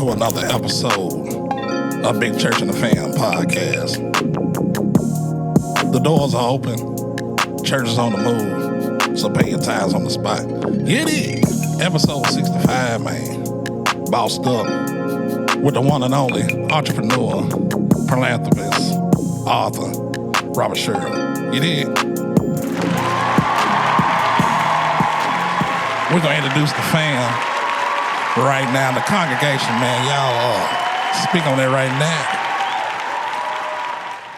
to another episode of Big Church and the Fam podcast. The doors are open, church is on the move, so pay your tithes on the spot. Get it! Episode 65, man. Bossed up with the one and only entrepreneur, philanthropist, author, Robert Sherill. You did? We're going to introduce the fam right now. The congregation, man. Y'all speak on that right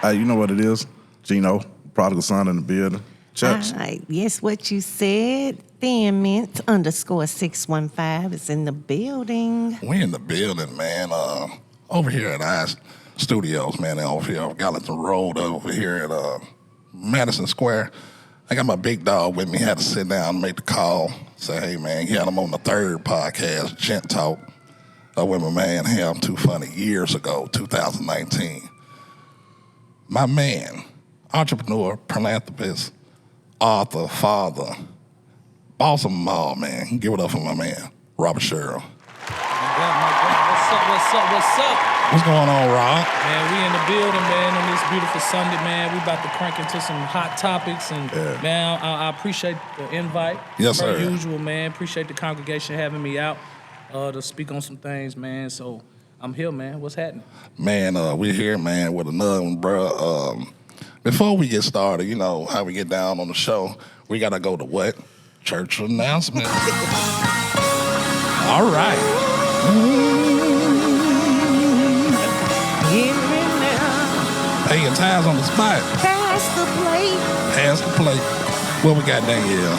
now. You know what it is? Gino, prodigal son in the building. Church. Yes, what you said. Thinmint_615 is in the building. We in the building, man. Over here at our studios, man. Over here on Gallatin Road, over here at Madison Square. I got my big dog with me. Had to sit down and make the call. Say, hey, man, he had him on the third podcast, Gent Talk, with my man Ham Too Funny years ago, 2019. My man, entrepreneur, philanthropist, author, father, boss of them all, man. Give it up for my man, Robert Sherill. What's up? What's going on, Rob? Man, we in the building, man, on this beautiful Sunday, man. We about to crank into some hot topics, and man, I appreciate the invite. Yes, Per sir. usual, man. Appreciate the congregation having me out to speak on some things, man. So I'm here, man. What's happening? Man, we're here, man, with another one, bro. Before we get started, you know how we get down on the show, we got to go to what? Church announcements. All right. Pay your tithes on the spot. Pass the plate. Pass the plate. What we got, Danielle?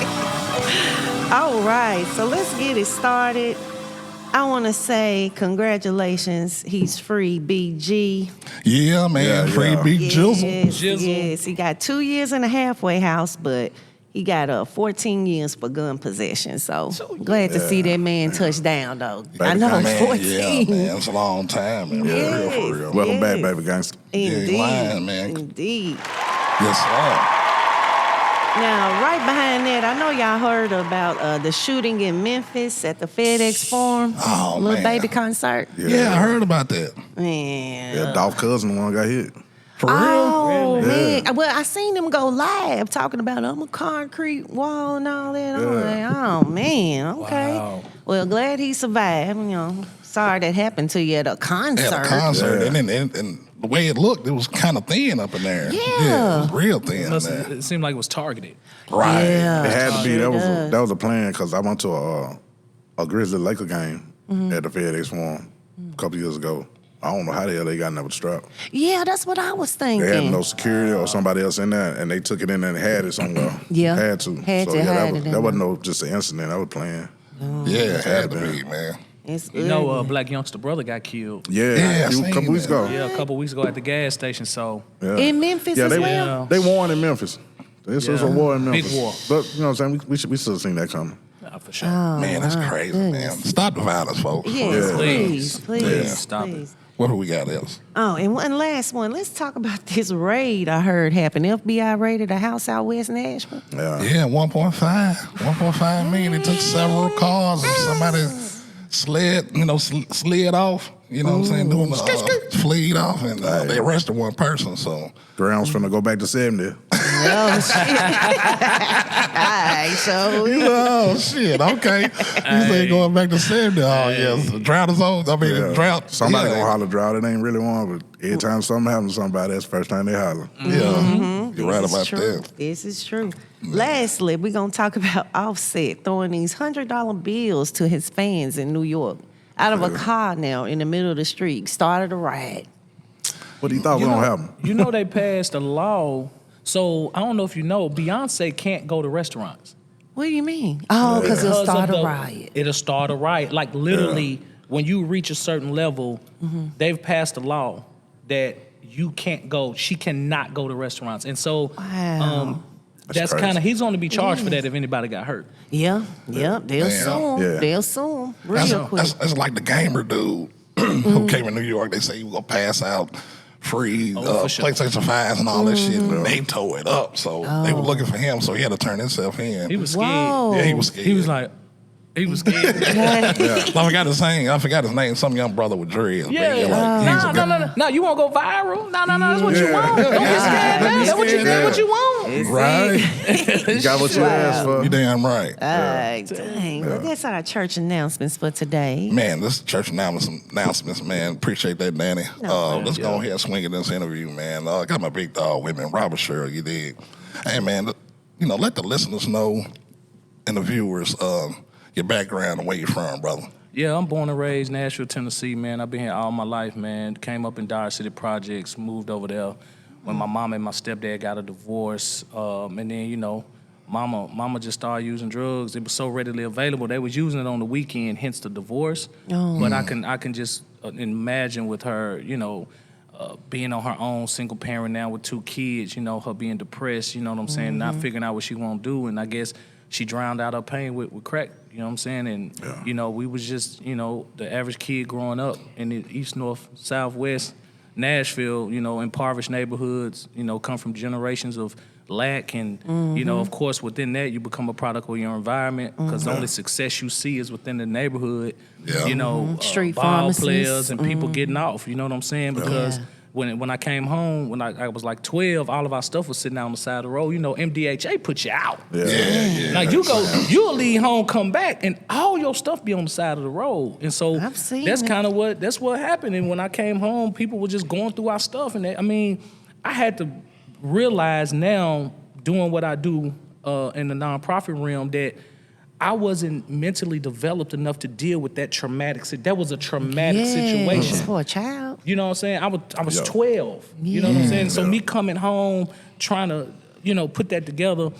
All right, so let's get it started. I want to say congratulations. He's free, BG. Yeah, man. Free Big Jizzle. Yes, he got 2 years in a halfway house, but he got 14 years for gun possession. So glad to see that man touch down, though. I know, Man, 14. yeah, man. It's a long time, man. Yes, For real. Welcome back, baby gangster. Indeed. You ain't lying, man. Indeed. Yes, sir. Now, right behind that, I know y'all heard about the shooting in Memphis at the FedEx Forum. Oh, Little man. baby concert. Yeah, I heard about that. Man. Yeah, Dolph Cousin, the one got hit. For real? Oh, Really? man. Well, I seen them go live talking about I'm a concrete wall and all that. I'm Yeah. like, oh, man, okay. Wow. Well, glad he survived. You know, sorry that happened to you at a concert. At a concert, Yeah. and the way it looked, it was kind of thin up in there. Yeah. It was real thin there. It seemed like it was targeted. Right. Yeah. It had to be. Sure That does. was a plan because I went to a Grizzly Laker game at the FedEx Forum a couple years ago. I don't know how the hell they got in there with the strap. Yeah, that's what I was thinking. They had no security or somebody else in there, and they took it in there and had it somewhere. Yeah. Had to. Had to that hide it in that wasn't there. no just an incident. I was playing. Yeah, it had to be, man. It's You know, ugly. Black youngster brother got killed. Yeah, Yeah, I a seen couple weeks that. ago. Yeah, a couple weeks ago at the gas station. So Yeah. In Memphis as they, well? They won in Memphis. This was a war in Big Memphis. war. But you know what I'm saying? We should have seen that coming. for sure. Oh, Man, that's my crazy, goodness. man. Stop the violence, folks. Yes, Yeah. please, please, Yeah. Stop it. please. What do we got else? Oh, and one last one. Let's talk about this raid I heard happened. FBI raided a house out west Nashville. Yeah. Yeah, 1.5 million. They took several cars and somebody slid off. You know what I'm saying? Doing the fleed off, and they arrested one person. So Brown's finna go back to 70. Oh, shit. All right, so oh shit, okay. You say going back to 70? Oh yes, the drought is over. I mean, the drought. Somebody yeah. gonna holler drought. It ain't really one, but every time something happens to somebody, that's the first time they holler. Yeah, you're right this is about true. that. This is true. Lastly, we're going to talk about Offset throwing these $100 bills to his fans in New York out of a car now in the middle of the street. Started a riot. What do you thought was gonna happen? You know they passed a law. So I don't know if you know, Beyonce can't go to restaurants. What do you mean? Oh, because it'll Because start of a the- riot. It'll start a riot. Like literally, when you reach a certain level, they've passed a law that you can't go. She cannot go to restaurants, and so Wow. that's crazy. kind of he's going to be charged for that if anybody got hurt. Yeah, they'll Damn. sue him. Yeah. They'll sue him That's, real quick. that's like the gamer dude who came in New York. They say he was gonna pass out free for sure. PlayStation 5s and all that shit. And they tore it up, so they were looking for him. So he had to turn himself in. He was scared. Whoa. Yeah, he was scared. He was like, He was scared. I forgot his name. Some young brother with dreads. Yeah. No. You won't go viral. No. That's what you Yeah. want. Don't be scared. That's what you want. Right. You got what you asked for. You damn right. Dang. Well, that's our church announcements for today. Man, this is church announcements, man. Appreciate that, Danny. Let's go ahead and swing in this interview, man. I got my big dog with me, Robert Sherill, you did. Hey, man, let the listeners know and the viewers your background and where you're from, brother. Yeah, I'm born and raised Nashville, Tennessee, man. I've been here all my life, man. Came up in Dyer City Projects, moved over there when my mom and my stepdad got a divorce. And then, mama just started using drugs. It was so readily available. They was using it on the weekend, hence the divorce. Oh. But I can just imagine with her, being on her own, single parent now with 2 kids, her being depressed, you know what I'm saying, not figuring out what she want to do. And I guess she drowned out her pain with crack, you know what I'm saying? And, we was just, the average kid growing up in the East, North, Southwest, Nashville, impoverished neighborhoods, come from generations of lack. And, of course, within that, you become a product of your environment because the only success you see is within the neighborhood, street ball pharmacists. players and people getting off, you know what I'm saying? Because when I came home, when I was like 12, all of our stuff was sitting out on the side of the road. MDHA put you out. Yeah. Like you'll leave home, come back, and all your stuff be on the side of the road. And so that's kind of what happened. And when I came home, people were just going through our stuff. And I had to realize now, doing what I do in the nonprofit realm, that I wasn't mentally developed enough to deal with that traumatic. That was a traumatic situation for a child. You know what I'm saying? I was 12. You know what I'm saying? So me coming home, trying to, put that together,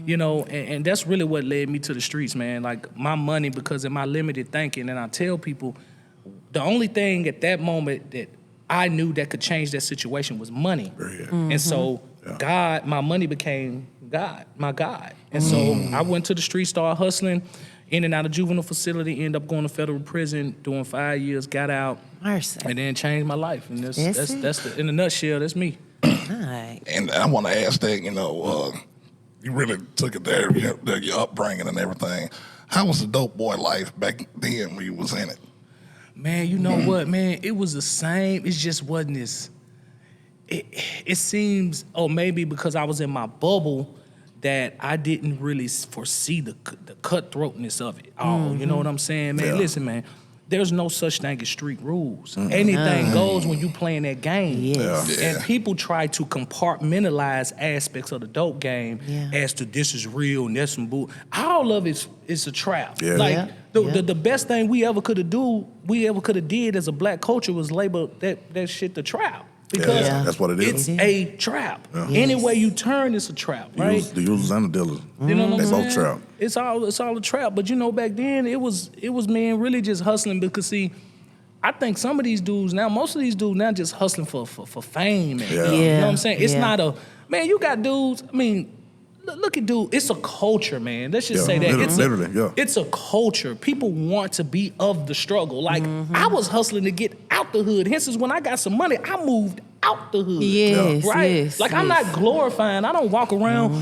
and that's really what led me to the streets, man. Like my money, because of my limited thinking, and I tell people, the only thing at that moment that I knew that could change that situation was money. And so God, my money became God, my God. And so I went to the street, started hustling, in and out of juvenile facility, ended up going to federal prison, doing 5 years, got out, Mercy. and then changed my life. And that's in a nutshell, that's me. All right. And I want to ask that, you really took it there, your upbringing and everything. How was the dope boy life back then when you was in it? Man, you know what, man? It was the same. It just wasn't as... It seems, maybe because I was in my bubble, that I didn't really foresee the cutthroatness of it all. You know what I'm saying, man? Listen, man, there's no such thing as street rules. Anything goes when you playing that game. Yes. And people try to compartmentalize aspects of the dope game as to this is real and that's some bull. All of it is a trap. The best thing we ever could have did as a black culture was label that shit the trap. Because that's what it is. It's a trap. Any way you turn, it's a trap, right? The users and the dealers. You know what I'm saying? Both trap. It's all a trap. But back then it was man really just hustling because see, I think some of these dudes now, most of these dudes now just hustling for fame. And, you know what I'm saying? It's not you got dudes, look at dude, it's a culture, man. Let's just say that. It's a culture. People want to be of the struggle. Like, I was hustling to get out the hood. Hence is when I got some money, I moved out the hood. Yes, right? yes, like, I'm not glorifying. I don't walk around,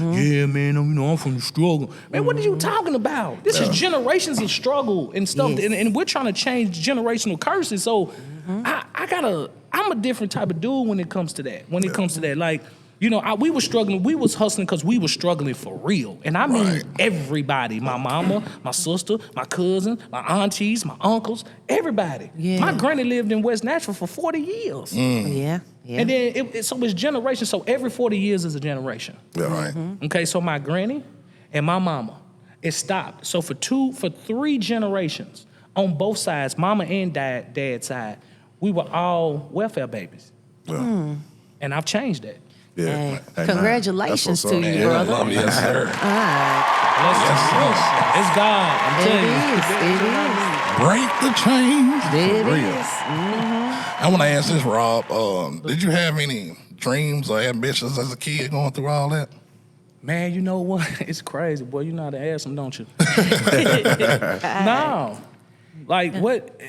man, I'm from the struggle. Man, what are you talking about? This is generations of struggle and stuff. Yes. And we're trying to change generational curses. So I'm a different type of dude when it comes to that. Like, we were struggling. We was hustling because we were struggling for real. And I mean everybody. My mama, my sister, my cousin, my aunties, my uncles, everybody. Yeah. My granny lived in West Nashville for 40 years. Yeah. And then, so it's generations. So every 40 years is a generation. Okay, so my granny and my mama, it stopped. So for 3 generations, on both sides, mama and dad's side, we were all welfare babies. And I've changed that. Hey, congratulations to you, brother. Love you, yes, sir. All right. It's God. I'm telling you. It is. Break the chains. It For real. is. I want to ask this, Rob. Did you have any dreams or ambitions as a kid going through all that? Man, you know what? It's crazy, boy. You know how to ask them, don't you? No. Like, what?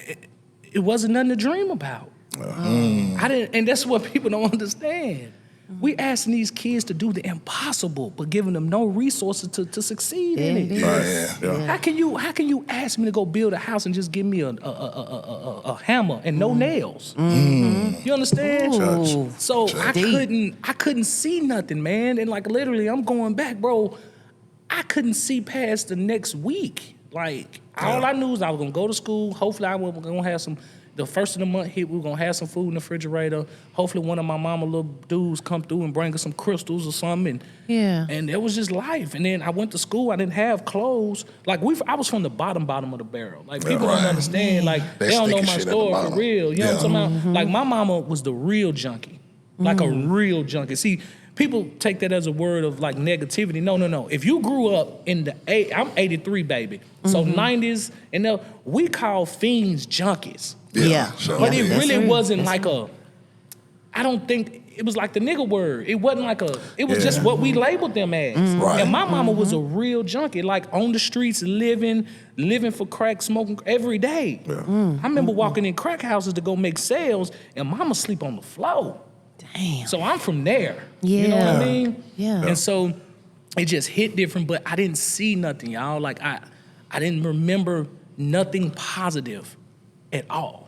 It wasn't nothing to dream about. I didn't, and that's what people don't understand. We asking these kids to do the impossible, but giving them no resources to succeed in it. Yeah. How can you ask me to go build a house and just give me a hammer and no nails? You understand? Ooh. So I couldn't see nothing, man. And like literally, I'm going back, bro. I couldn't see past the next week. Like all I knew was I was gonna go to school. Hopefully, I was gonna have some. The first of the month hit, we were gonna have some food in the refrigerator. Hopefully, one of my mama little dudes come through and bring us some crystals or something. And it was just life. And then I went to school. I didn't have clothes. Like I was from the bottom of the barrel. Like people don't understand. Like they don't know my story for real. You know what I'm talking about? Like my mama was the real junkie, like a real junkie. See, people take that as a word of like negativity. No. If you grew up in I'm 83 baby, so 90s and we call fiends junkies. Sure. But it really wasn't like I don't think it was like the nigga word. It wasn't like it was just what we labeled them as. Right. And my mama was a real junkie, like on the streets, living for crack, smoking every day. I remember walking in crack houses to go make sales, and mama sleep on the floor. Damn. So I'm from there. You know what I mean? Yeah. And so it just hit different, but I didn't see nothing, y'all. Like I didn't remember nothing positive at all.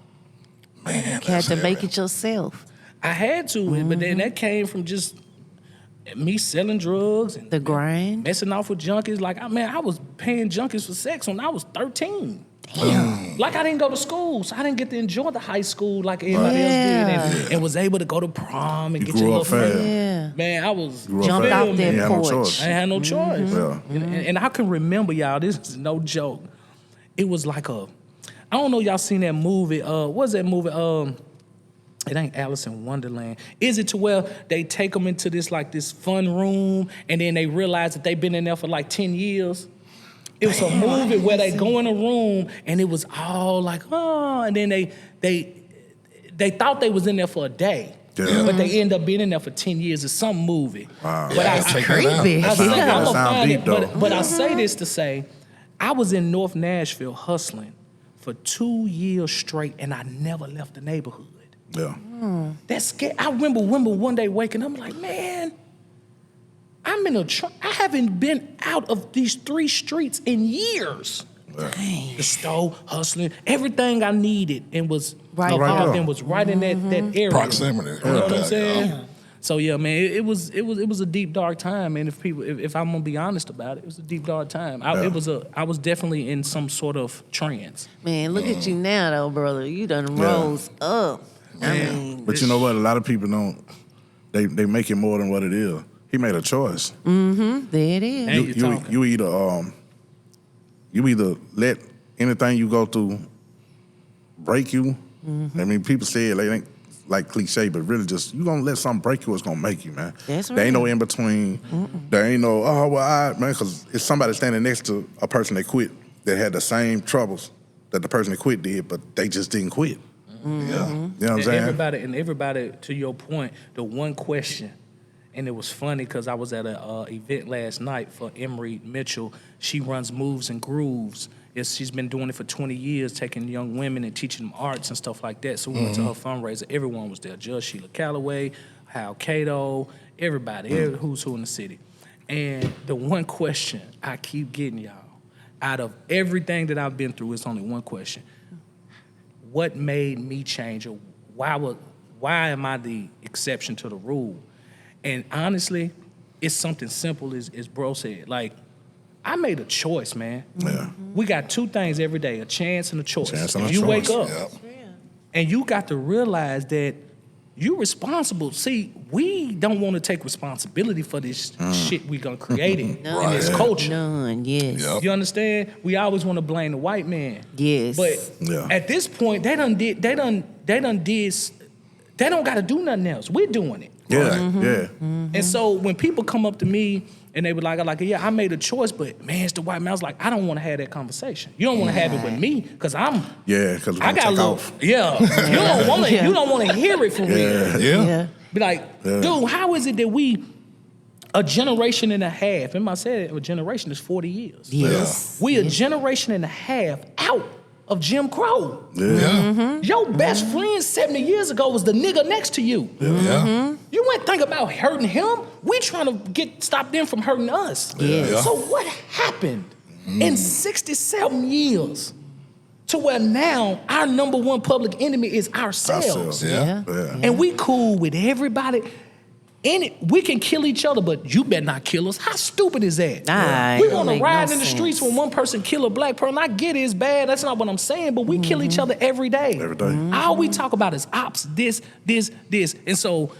Man, You had to make it yourself. I had to, but then that came from just me selling drugs and The grind. messing off with junkies. Like, I was paying junkies for sex when I was 13. Damn. Like, I didn't go to school, so I didn't get to enjoy the high school like everybody else did, and was able to go to prom and get your grew little up fast. friend. Man, I was Jumped fast. out that You had no porch. choice. I had no choice. Yeah. And I can remember, y'all, this is no joke. It was like I don't know y'all seen that movie. What's that movie? It ain't Alice in Wonderland. Is it to where they take them into this fun room and then they realize that they've been in there for like 10 years? It was a movie where they go in a room and it was all like, and then they thought they was in there for a day. Yeah. But they end up being in there for 10 years. It's some movie. Wow. But I Creepy. I say, I'm That gonna sound find deep, it, though. but I say this to say, I was in North Nashville hustling for 2 years straight, and I never left the neighborhood. Yeah. That's scary. I remember one day waking up, I'm like, man, I'm in I haven't been out of these 3 streets in years. Dang. The store, hustling, everything I needed, and was Right evolved there. and was right in that area. Proximity. You know what I'm saying? Yeah. So yeah, man, it was a deep dark time, man. If I'm gonna be honest about it, it was a deep dark time. I was definitely in some sort of trance. Man, look at you now, though, brother. You done rose up. I mean, But you know what? A lot of people don't. They make it more than what it is. He made a choice. there it is. Hey, you talking. You either let anything you go through break you. I mean, people say it ain't like cliche, but really just you gonna let something break you, it's gonna make you, man. That's There ain't no right. in between. There ain't no man, because it's somebody standing next to a person that quit that had the same troubles that the person that quit did, but they just didn't quit. Yeah. You know what I'm saying? Everybody, to your point, the one question, and it was funny because I was at an event last night for Emery Mitchell. She runs Moves and Grooves. She's been doing it for 20 years, taking young women and teaching them arts and stuff like that. So we went to her fundraiser. Everyone was there. Judge Sheila Calloway, Hal Cato, everybody, who's who in the city. And the one question I keep getting, y'all, out of everything that I've been through, it's only one question. What made me change, or why am I the exception to the rule? And honestly, it's something simple as bro said. Like, I made a choice, man. Yeah. We got 2 things every day, a chance and a choice. Chance and If a you choice. wake up Yep. and you got to realize that you're responsible. See, we don't want to take responsibility for this shit we gonna create in this culture. None, yes. Yep. You understand? We always want to blame the white man. Yes. But Yeah. at this point, they don't got to do nothing else. We're doing it. Yeah, yeah. And so when people come up to me and they were like, yeah, I made a choice, but man, it's the white man. I was like, I don't want to have that conversation. You don't want to have it with me because Yeah, because I got a little, off. yeah. You don't want to hear it for real. Yeah. Be like, dude, how is it that a generation and a half, remember I said a generation is 40 years. Yes. We a generation and a half out of Jim Crow. Yeah. Your best friend 70 years ago was the nigga next to you. Yeah. You ain't think about hurting him. We trying to stop them from hurting us. Yes. So what happened in 67 years to where now our number one public enemy is ourselves? Yeah. And we cool with everybody. We can kill each other, but you better not kill us. How stupid is that? Nah, We it don't want to make ride no in the sense. streets when one person kill a black person. I get it, it's bad. That's not what I'm saying, but we kill each other every day. Every day. All we talk about is ops, this. And so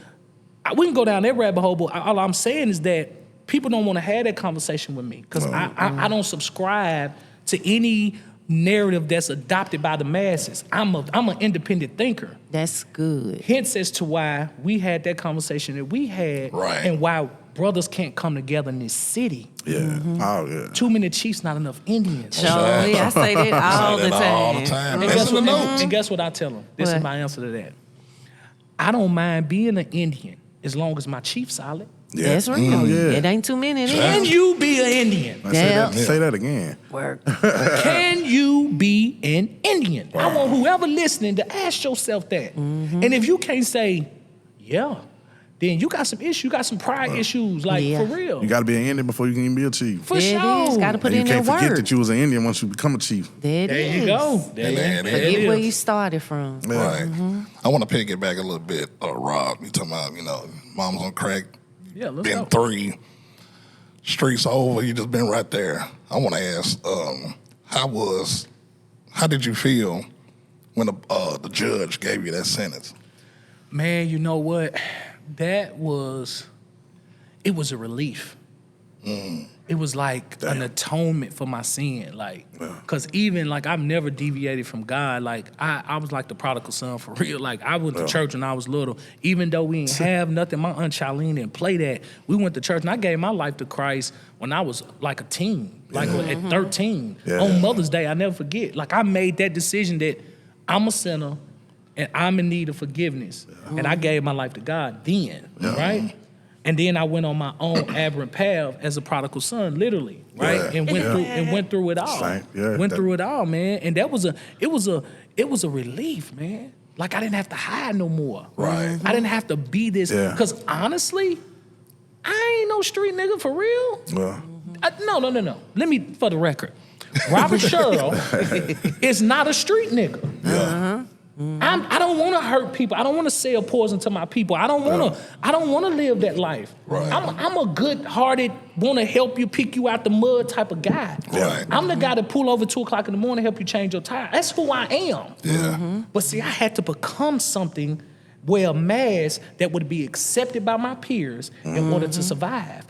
we can go down that rabbit hole, but all I'm saying is that people don't want to have that conversation with me because I don't subscribe to any narrative that's adopted by the masses. I'm an independent thinker. That's good. Hence as to why we had that conversation that we had Right. and why brothers can't come together in this city. Yeah. Oh, yeah. Too many chiefs, not enough Indians. Joey, I say that all the time. All the time. And Listen to notes. guess what I tell them? This What? is my answer to that. I don't mind being an Indian as long as my chief's solid. Yeah. That's real. Yeah. It ain't too many. Can you be an Indian? Yeah. Say that again. Work. Can you be an Indian? I want whoever listening to ask yourself that. And if you can't say, yeah, then you got some issues, you got some pride issues, like Yeah. for real. You got to be an Indian before you can even be a chief. For There sure. it is. Got to put And in you that can't forget work. that you was an Indian once you become a chief. There it There is. you go. There And then- it Forget where is. you started from. Right. I want to piggyback a little bit, Rob. You talking about, mom's on crack, Yeah, let's been go. 3 streets over. You just been right there. I want to ask, how did you feel when the judge gave you that sentence? Man, you know what? It was a relief. It was like an atonement for my sin. Like, cause even like I've never deviated from God. Like I was like the prodigal son for real. Like I went to church when I was little. Even though we didn't have nothing, my Aunt Charlene didn't play that. We went to church and I gave my life to Christ when I was like a teen, like at 13. Yeah. On Mother's Day, I never forget. Like I made that decision that I'm a sinner and I'm in need of forgiveness. And I gave my life to God then, right? And then I went on my own aberrant path as a prodigal son, literally, right? Yeah. And went through it all. Same. Yeah, Went through it all, man. And it was a relief, man. Like I didn't have to hide no more. Right. I didn't have to be this. Yeah. Cause honestly, I ain't no street nigga for real. Well, No. Let me, for the record, Robert Sherill is not a street nigga. I don't want to hurt people. I don't want to sell poison to my people. I don't want to live that life. Right. I'm a good-hearted, want to help you, pick you out the mud type of guy. Right. I'm the guy that pull over 2 o'clock in the morning, help you change your tire. That's who I am. Yeah. But see, I had to become something, wear a mask that would be accepted by my peers in order to survive.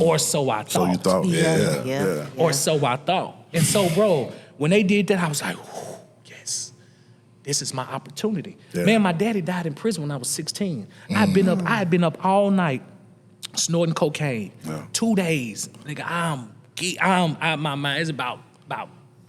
Or so I thought. so you thought. Yeah. Or so I thought. And so, bro, when they did that, I was like, "Whew, yes, this is my opportunity." Yeah. Man, my daddy died in prison when I was 16. I had been up all night snorting cocaine. Yeah. 2 days. Nigga, I'm out my mind. It's about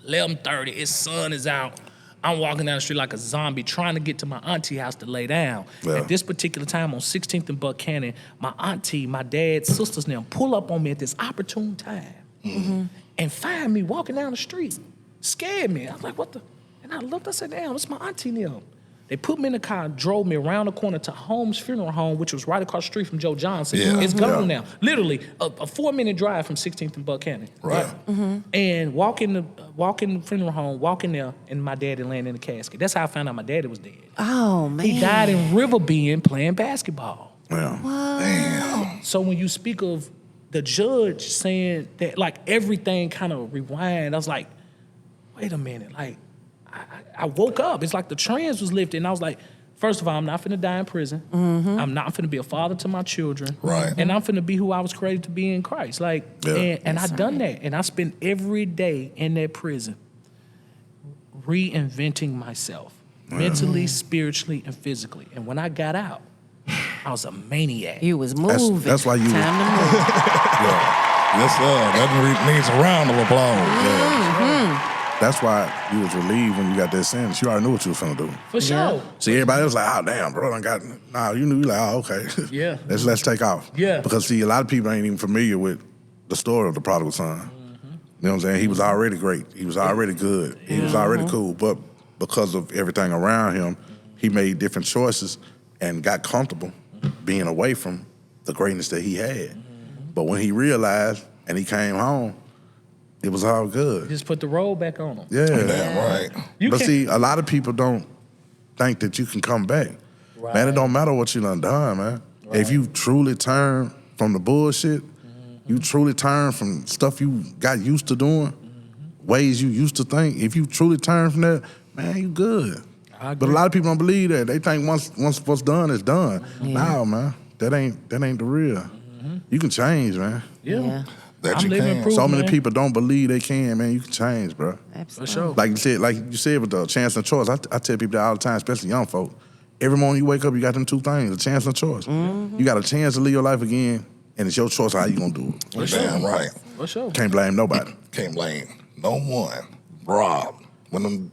11:30. His sun is out. I'm walking down the street like a zombie trying to get to my auntie house to lay down. Yeah. At this particular time on 16th and Buchanan, my auntie, my dad's sisters now pull up on me at this opportune time and find me walking down the street. Scared me. I was like, what the? And I looked, I said, damn, it's my auntie now. They put me in the car, drove me around the corner to Holmes Funeral Home, which was right across the street from Joe Johnson. Yeah. It's gone now. Literally, a 4-minute drive from 16th and Buchanan. Right. And walk in the funeral home, walk in there, and my daddy laying in the casket. That's how I found out my daddy was dead. Oh, man. He died in River Bend playing basketball. Yeah. So when you speak of the judge saying that, like, everything kind of rewind, I was like, wait a minute. Like, I woke up. It's like the trans was lifted, and I was like, first of all, I'm not finna die in prison. I'm not finna be a father to my children. Right. And I'm finna be who I was created to be in Christ. Like, Yeah. and I done that. And I spent every day in that prison reinventing myself, mentally, spiritually, and physically. And when I got out, I was a maniac. You was moving. that's why you- Time to move. Yes, sir. That needs a round of applause. That's why you was relieved when you got that sentence. You already knew what you was finna do. For sure. See, everybody else like, oh, damn, bro, I got, nah, you knew, you like, oh, okay. Yeah. Let's take off. Yeah. Because, see, a lot of people ain't even familiar with the story of the prodigal son. You know what I'm saying? He was already great. He was already good. He was already cool. But because of everything around him, he made different choices and got comfortable being away from the greatness that he had. But when he realized and he came home, it was all good. Just put the roll back on him. Yeah. Damn right. But see, a lot of people don't think that you can come back. Right. Man, it don't matter what you done, man. Right. If you truly turn from the bullshit, you truly turn from stuff you got used to doing, ways you used to think, if you truly turn from that, man, you good. I But a agree. lot of people don't believe that. They think once what's done is done. Nah, man, that ain't the real. You can change, man. Yeah. That I'm you living can. proof, So many man. people don't believe they can, man. You can change, bro. For Absolutely. sure. Like you said with the chance and choice, I tell people that all the time, especially young folk. Every morning you wake up, you got them two things, a chance and a choice. You got a chance to live your life again, and it's your choice how you gonna do it. You're damn right. For sure. Can't blame nobody. Can't blame no one. Rob, when them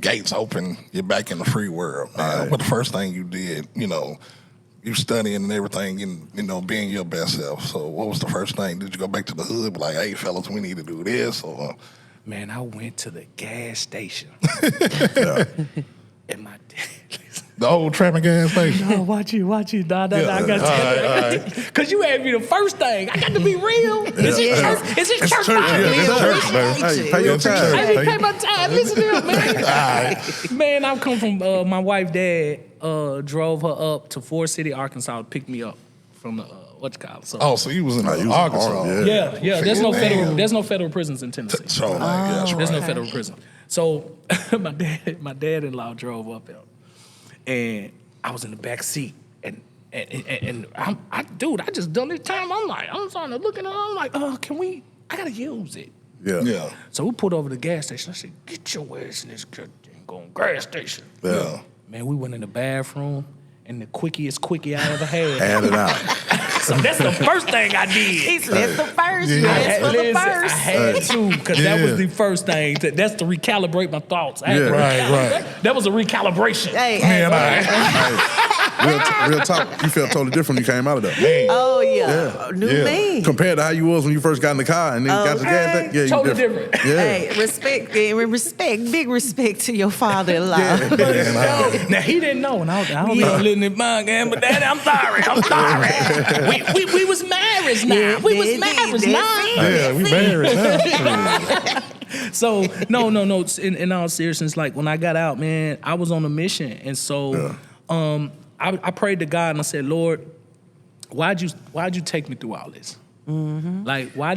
gates open, you're back in the free world, man. Right. But the first thing you did, you studying and everything, and being your best self. So what was the first thing? Did you go back to the hood, be like, hey, fellas, we need to do this? Or Man, I went to the gas station. And my dad. the old trapping gas station? No, watch you. Nah, I got to all tell you. Because you asked me the first thing. I got to be real. Is it church? Is it church? It's church, man. Hey, pay your time. I didn't pay my time. Listen to him, man. Man, I come from my wife's dad drove her up to Ford City, Arkansas to pick me up from the So Oh, so you was in you was in Arkansas. Arkansas, yeah. There's no Damn. there's no federal prisons in Tennessee. So, like, yeah, that's There's right. no federal prison. So my dad-in-law drove up there, and I was in the back seat, and I just done this time. I'm starting to look at it. I'm like, can we? I gotta use it. Yeah. So we pulled over to the gas station. I said, get your ass in this goddamn gas station. Yeah. Man, we went in the bathroom, and the quickiest quickie I ever had. Add it out. So that's the first thing I did. He said, that's the first. Yeah. That's for the Listen, I first. had to, because that Yeah. was the first thing. That's to recalibrate my thoughts. I had Yeah. to Right. That was a recalibration. Hey, Man, Real talk, you felt totally different when you came out of there. oh yeah, new Yeah. me. Compared to how you was when you first got in the car and then got the gas tank. Yeah, you Totally different. different. Yeah. Hey, big respect to your father-in-law. Now he didn't know, and I don't know living in my game, but Daddy, I'm sorry. we was married now. Yeah, We was that's married it, now. Yeah, we married now. So no. In all seriousness, like when I got out, man, I was on a mission, and so I prayed to God and I said, Lord, why'd you take me through all this? Like why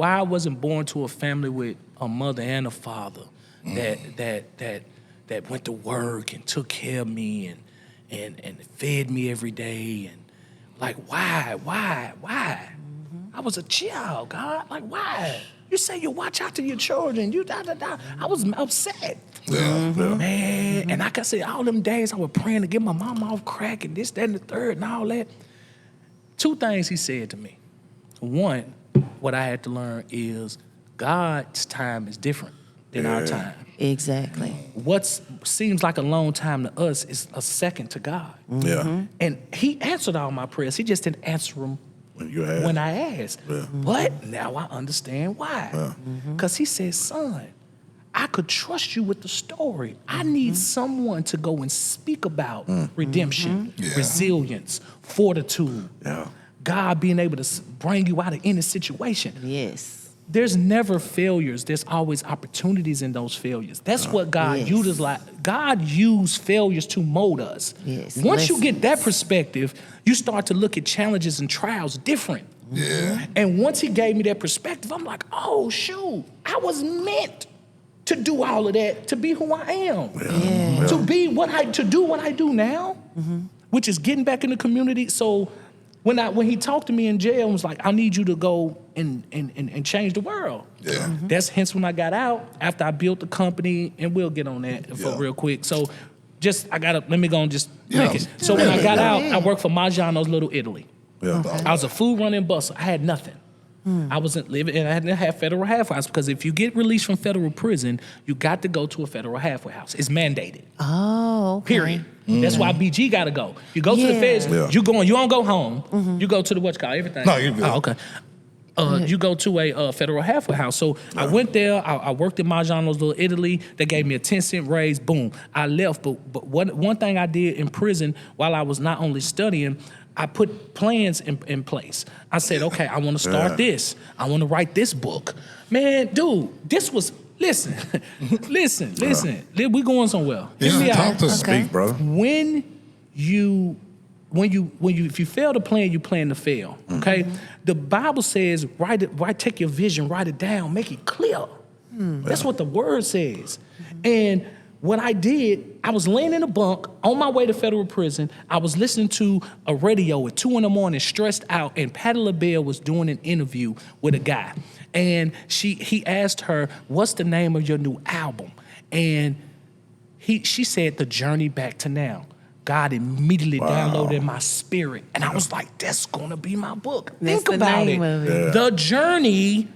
I wasn't born to a family with a mother and a father that went to work and took care of me and fed me every day, and like why? I was a child, God. Like why? You say you watch out to your children. You da da da. I was upset. Yeah. Man, and like I said, all them days I was praying to get my mom off crack and this, that, and the third and all that. Two things he said to me. One, what I had to learn is God's time is different than our time. Exactly. What seems like a long time to us is a second to God. Yeah. And he answered all my prayers. He just didn't answer them When I asked. But now I understand why. Because he said, son, I could trust you with the story. I need someone to go and speak about redemption, resilience, fortitude, God being able to bring you out of any situation. Yes. There's never failures. There's always opportunities in those failures. That's what God Yes. uses. God used failures to mold us. Yes. Once you get that perspective, you start to look at challenges and trials different. Yeah. And once he gave me that perspective, I'm like, oh, shoot, I was meant to do all of that, to be who I am, to do what I do now, which is getting back in the community. So when he talked to me in jail and was like, I need you to go and change the world. Yeah. That's hence when I got out, after I built the company, and we'll get on that for real quick. So let me go and just make it. So when I got out, I worked for Maggiano's Little Italy. Yeah. I was a food running busser. I had nothing. I wasn't living, and I didn't have federal halfway house, because if you get released from federal prison, you got to go to a federal halfway house. It's mandated. Oh, okay. Period. That's why BG got to go. You go to the Yeah. feds, Yeah. you don't go home. You go to the everything. No, you're good. Oh, okay. You go to a federal halfway house. So I went there. I worked in Maggiano's Little Italy. They gave me a 10-cent raise. Boom. I left. But one thing I did in prison while I was not only studying, I put plans in place. I said, okay, I want to start this. I want to write this book. Man, dude, this was, listen. We going somewhere. Yeah, talk to us. Speak, brother. If you fail to plan, you plan to fail. Okay, the Bible says, take your vision, write it down, make it clear. That's what the word says. And what I did, I was laying in a bunk on my way to federal prison. I was listening to a radio at 2 a.m, stressed out, and Patti LaBelle was doing an interview with a guy, and he asked her, "What's the name of your new album?" And she said, "The Journey Back to Now." God immediately downloaded in my spirit. And I was like, that's going to be my book. That's Think about it. Yeah. The Journey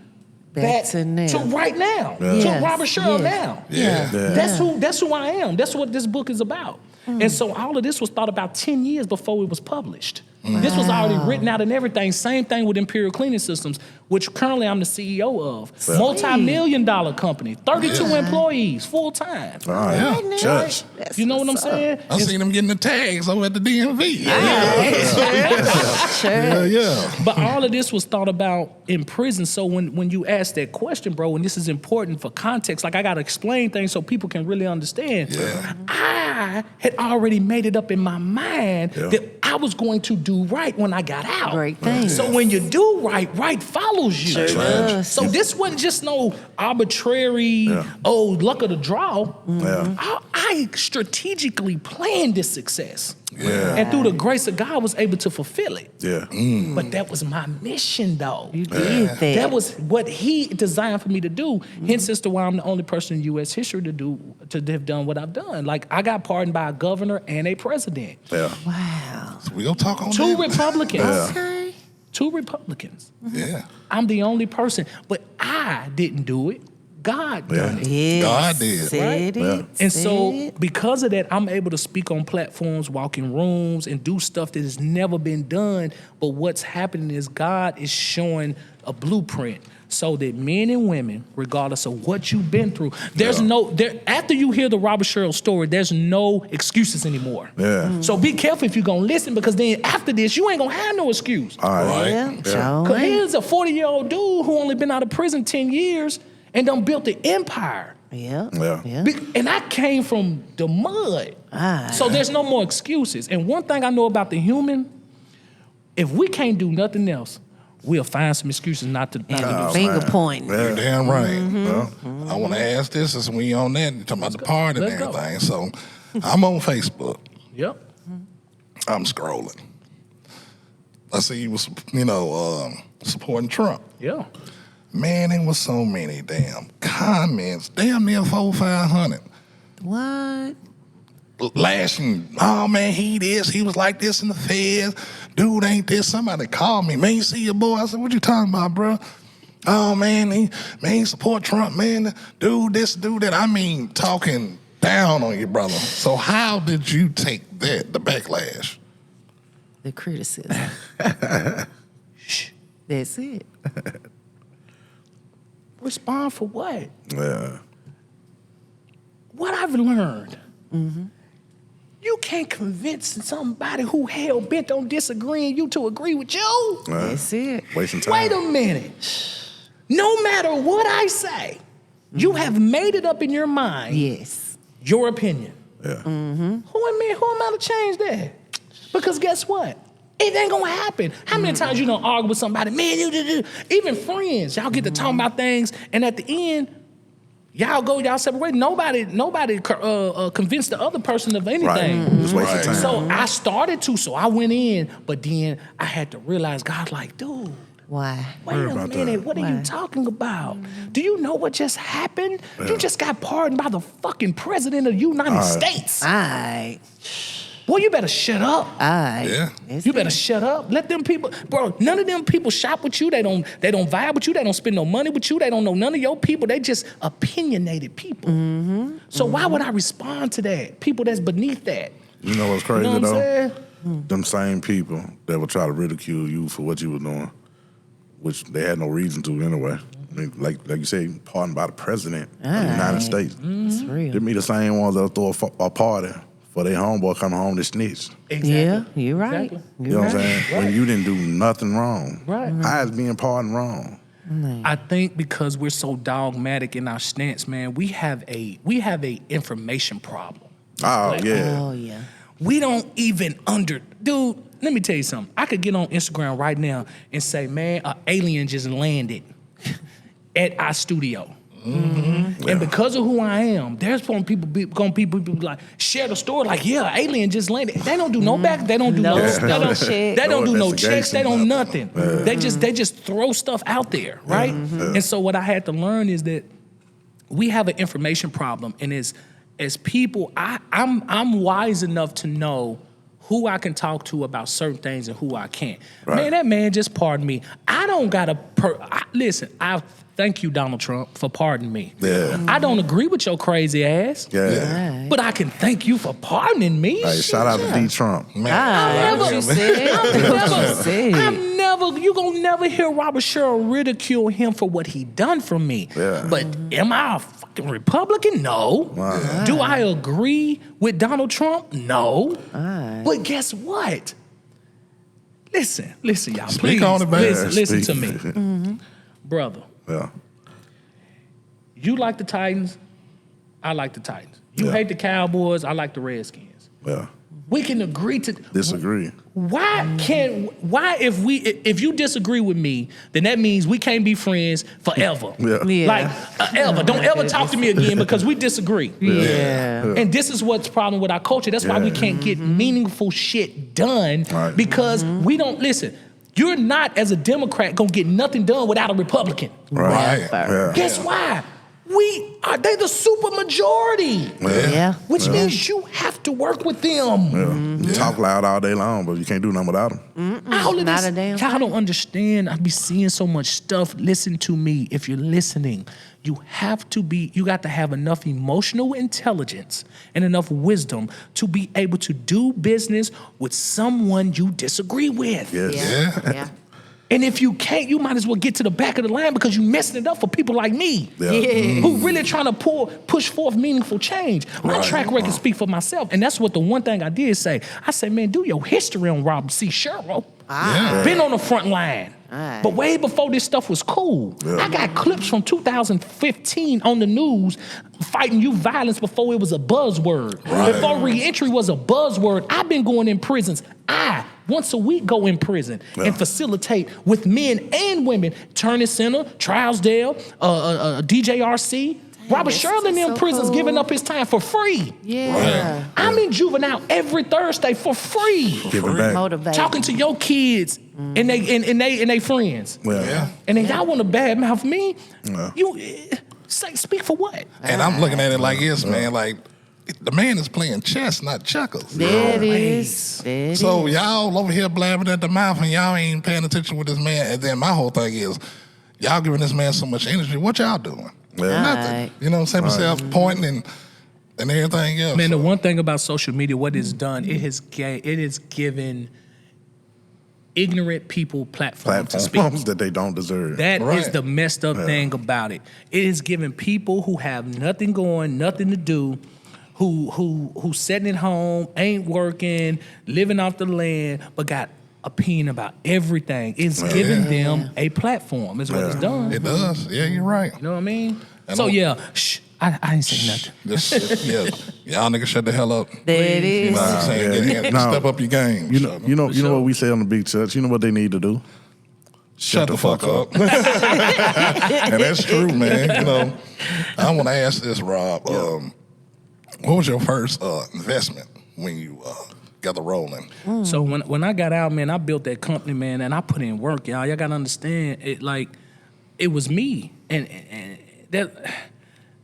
back to right now. Yes. To Robert Sherill now. Yeah. That's who I am. That's what this book is about. And so all of this was thought about 10 years before it was published. This was already written out and everything. Same thing with Imperial Cleaning Systems, which currently I'm the CEO of. Multi-million-dollar company, 32 employees, full time. All right, Church. You know what I'm saying? I seen them getting the tags over at the DMV. Sure. But all of this was thought about in prison. So when you ask that question, bro, and this is important for context, like I got to explain things so people can really understand. I had already made it up in my mind that I was going to do right when I got out. Great thing. So when you do right, right follows you. Sure does. So this wasn't just no arbitrary, luck of the draw. I strategically planned this success. And through the grace of God, was able to fulfill it. But that was my mission, though. You did that. That was what He designed for me to do. Hence, as to why I'm the only person in U.S. history to have done what I've done. Like, I got pardoned by a governor and a president. Wow. So we gonna talk on Two that. Republicans. Okay. Two Republicans. Yeah. I'm the only person. But I didn't do it. God done it. Yes. God did. Said it. And said so it. because of that, I'm able to speak on platforms, walk in rooms, and do stuff that has never been done. But what's happening is God is showing a blueprint so that men and women, regardless of what you've been through, there's after you hear the Robert Sherill story, there's no excuses anymore. So be careful if you're going to listen, because then after this, you ain't going to have no excuse. All right. Yeah. Because here's a 40-year-old dude who only been out of prison 10 years and done built the empire. Yeah. And I came from the mud. So there's no more excuses. And one thing I know about the human, if we can't do nothing else, we'll find some excuses not to do Finger pointing. You're damn right. I want to ask this since we on that, you're talking about the party and Let's go. everything. So I'm on Facebook. Yep. I'm scrolling. I see you was, supporting Trump. Yeah. Man, there was so many damn comments, damn near 400-500. What? Lashing, oh man, he was like this in the feds. Dude ain't this. Somebody called me, man, you see your boy? I said, what you talking about, bro? Oh man, he support Trump, man. Dude this, dude that. I mean, talking down on your brother. So how did you take that, the backlash? The criticism. That's it. Respond for what? Yeah. What I've learned, you can't convince somebody who hell bent on disagreeing you to agree with you. That's it. Wasting time. Wait a minute. No matter what I say, you have made it up in your mind. Yes. Your opinion. Yeah. Who am I to change that? Because guess what? It ain't gonna happen. How many times you don't argue with somebody? Man, even friends, y'all get to talking about things, and at the end, y'all separate ways. Nobody convinced the other person of anything. Right. Just wasting time. So I started to, so I went in, but then I had to realize, God, like, dude, Why? wait a about minute, that. what are you talking about? Do you know what just happened? You just got pardoned by the fucking president of the United States. All right. Well, you better shut up. All right. Yeah. That's You better it. shut up. Let them people, bro. None of them people shop with you. They don't vibe with you. They don't spend no money with you. They don't know none of your people. They just opinionated people. So why would I respond to that? People that's beneath that. You know what's crazy You know what I'm though? saying? Them same people that would try to ridicule you for what you were doing which they had no reason to anyway. I mean, like you say, pardoned by the president of the United States. It's real. Them be the same ones that'll throw a party for their homeboy coming home to snitch. Exactly. Yeah, you're right. Exactly. You know what I'm saying? When you didn't do nothing wrong. Right. How is being pardoned wrong? I think because we're so dogmatic in our stance, man, we have a information problem. Oh, yeah. Oh, yeah. We don't even dude, let me tell you something. I could get on Instagram right now and say, man, an alien just landed at our studio. Mm-hmm. And because of who I am, there's going to be people like share the story like, yeah, alien just landed. They don't do no back. They don't do no check. They don't do no checks. They don't investigation. nothing. They just throw stuff out there, right? And so what I had to learn is that we have an information problem, and as people, I'm wise enough to know who I can talk to about certain things and who I can't. Right. Man, that man just pardoned me. I don't gotta listen. I thank you, Donald Trump, for pardoning me. Yeah. I don't agree with your crazy ass. Yeah. Right. But I can thank you for pardoning me. Hey, shout out to D. Trump. Man, Ah, what you said. You gonna never hear Robert Sherill ridicule him for what he done for me. Yeah. But am I a fucking Republican? No. Wow. Do I agree with Donald Trump? No. Right. But guess what? Listen, y'all. Speak Please, on it, man. listen to Speak. me, brother. Yeah. You like the Titans, I like the Titans. You Yeah. hate the Cowboys, I like the Redskins. Yeah. We can agree to Disagree. Why if you disagree with me, then that means we can't be friends forever. Yeah. Yeah. Like ever. Don't ever talk to me again because we disagree. Yeah. And this is what's the problem with our culture. That's why we can't get meaningful shit done Right. because we don't listen. You're not, as a Democrat, gonna get nothing done without a Republican. Right. Yeah. Guess why? They the super majority. Yeah. Which means you have to work with them. Yeah. You talk loud all day long, but you can't do nothing without them. All of Not this, a damn y'all don't understand. I be seeing so much stuff. Listen to me. If you're listening, you got to have enough emotional intelligence and enough wisdom to be able to do business with someone you disagree with. Yes. Yeah. And if you can't, you might as well get to the back of the line because you're messing it up for people like me. Yeah. Who really trying to push forth meaningful change. My track record speak for myself. And that's what the one thing I did say. I said, man, do your history on Robert C. Sherill. Yeah. Been on the front line. Right. But way before this stuff was cool. Yeah. I got clips from 2015 on the news fighting youth violence before it was a buzzword. Right. Before reentry was a buzzword. I've been going in prisons. Once a week, go in prison and facilitate with men and women. Turner Center, Trousdale, DJRC. Robert that's Sherill in them so prisons cool. giving up his time for free. Yeah. I'm in juvenile every Thursday for free. Give it back. Motivate. Talking to your kids and they friends. Yeah. And then y'all want to badmouth me? Yeah. You speak for what? And I'm looking at it like this, man. Like, the man is playing chess, not checkers. There it is. There it So is. y'all over here blabbing at the mouth and y'all ain't paying attention with this man. And then my whole thing is, y'all giving this man so much energy. What y'all doing? Yeah. Nothing. Right. You know what I'm saying? Yourself pointing and everything else. Man, the So, one thing about social media, what it's done, it has given ignorant people platform to speak. Platforms that they don't deserve. That is Right. the messed up thing about it. It is giving people who have nothing going, nothing to do, who sitting at home, ain't working, living off the land, but got opinion about everything. It's giving them a platform. Is what it's done. it does. Yeah, you're right. You know what I mean? And So I'm- yeah, I ain't say nothing. Just, yeah, y'all niggas shut the hell up. There it You is. know what I'm saying? yeah. Get- No. Step up your game. You know what we say on the big church? You know what they need to do? Shut the fuck up. And that's true, man. You know, I want to ask this, Rob. What was your first investment when you got the rolling? So when I got out, man, I built that company, man, and I put in work, y'all. Y'all gotta understand it. Like, it was me, and that.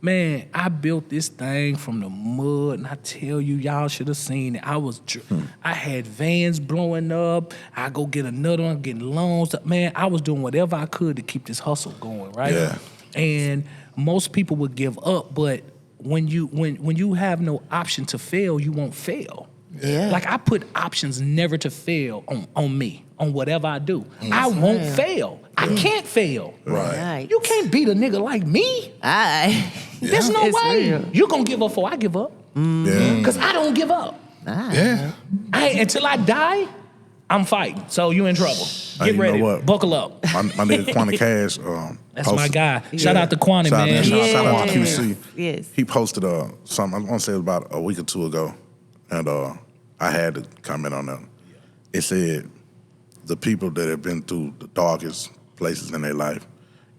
Man, I built this thing from the mud, and I tell you, y'all should have seen it. I had vans blowing up. I go get another one, getting loans. Man, I was doing whatever I could to keep this hustle going, right? Yeah. And most people would give up, but when you have no option to fail, you won't fail. Yeah. Like, I put options never to fail on me, on whatever I do. I won't fail. I can't fail. Right. You can't beat a nigga like me. Aye. There's no It's way. real. You're going to give up before I give up. Yeah. Because I don't give up. Yeah. Until I die, I'm fighting. So you in trouble. Hey, Get you know ready. what? Buckle up. My nigga Quantum Cash. That's my guy. Shout out to Quantum, Shout man. Shout out to Yes. QC. Yes. He posted something, I want to say it was about a week or two ago, and I had to comment on that. It said the people that have been through the darkest places in their life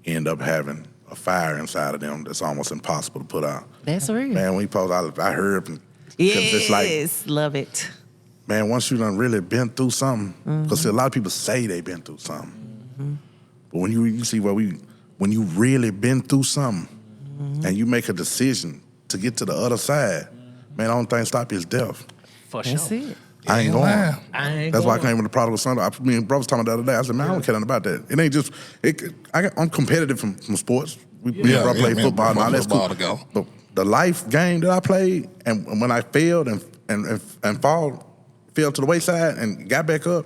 end up having a fire inside of them that's almost impossible to put out. That's real. Man, when he posted, I heard, because Yes. it's like, Love it. man, once you done really been through something, because a lot of people say they been through something, but when you see when you really been through something, and you make a decision to get to the other side, man, the only thing stop you is death. For That's sure. it. I ain't going. I ain't That's why I going. came with the prodigal son. Me and bro was talking about the other day. I said, man, I don't care nothing about that. It ain't just. I'm competitive from sports. Me and bro played me and football and all that's football cool. together. But the life game that I played, and when I failed and fell to the wayside and got back up,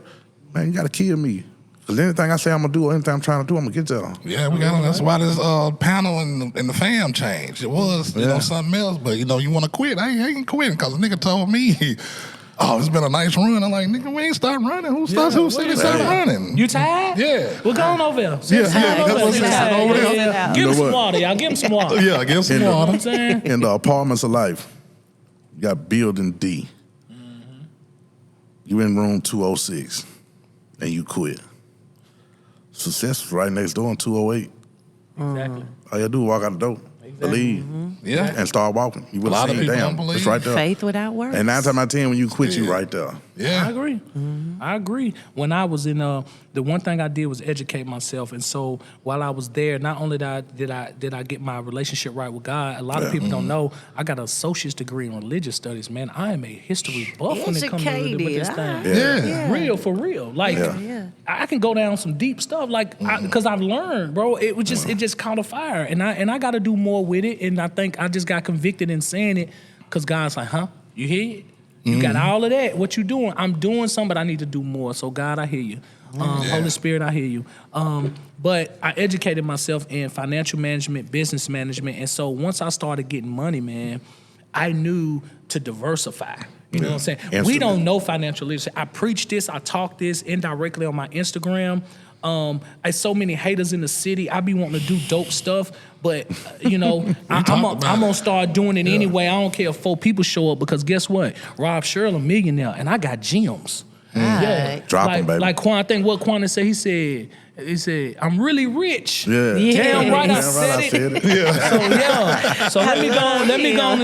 man, you got to kill me. Because anything I say I'm gonna do, or anything I'm trying to do, I'm gonna get there. Yeah, we got. That's why this panel and the fam changed. It was you know something else, but you know you want to quit. I ain't quitting because a nigga told me, "Oh, it's been a nice run." I'm like, "Nigga, we ain't start running. Who said it started running?" You tired? Yeah. We're going over there. Yeah, Sit that's over what there. I said, over there. Give You him know some what? water, y'all. Give him some water. Yeah, give some You know what water. I'm saying? In the apartments of life, you got building D. You in room 206, and you quit. Success was right next door in 208. Exactly. All you do is walk out the door, believe, Yeah. and start walking. You would A lot have of seen, people damn, don't believe. it's right there. Faith without works. And 9 times out of 10, when you quit, you right there. I Yeah. agree. I agree. When I was in the one thing I did was educate myself, and so while I was there, not only did I get my relationship right with God, a lot of people don't know I got an associate's degree in religious studies. Man, I am a history buff when it comes to with this thing. Yeah. Real for real. Like Yeah. I can go down some deep stuff, like because I've learned, bro. It just caught a fire, and I got to do more with it. And I think I just got convicted in saying it because God's like, huh? You hear it? You got all of that. What you doing? I'm doing something, but I need to do more. So God, I hear you. Holy Spirit, I hear you. But I educated myself in financial management, business management, and so once I started getting money, man, I knew to diversify. You know what I'm saying? We Instantly. don't know financial literacy. I preach this, I talk this indirectly on my Instagram. I so many haters in the city. I be wanting to do dope stuff, but you know, I'm gonna start doing it anyway. I don't care if 4 people show up because guess what? Rob Sherill a millionaire, and I got gems. Yeah, Drop 'em, like, baby. Like Quan, I think what Quan said. He said, "I'm really rich." Yeah. Damn right, I Damn said right, I it. said it. So yeah. So let me go on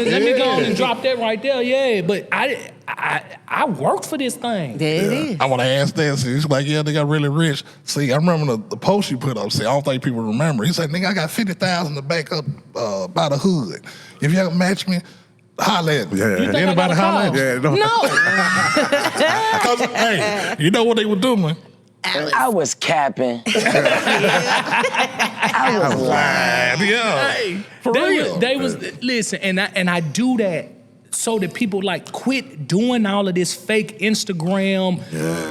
and drop that right there. Yeah, but I worked for this thing. There it is. I want to ask that. So he's like, yeah, they got really rich. See, I remember the post you put up. See, I don't think people remember. He said, nigga, I got 50,000 to back up by the hood. If y'all match me, holla at me. Yeah. You think I Anybody got a holla at car? me? Yeah, no. No. 'Cause, hey, you know what they were doing? I was capping. I was lying. Yeah. For real. They was listen, and I do that so that people like quit doing all of this fake Instagram.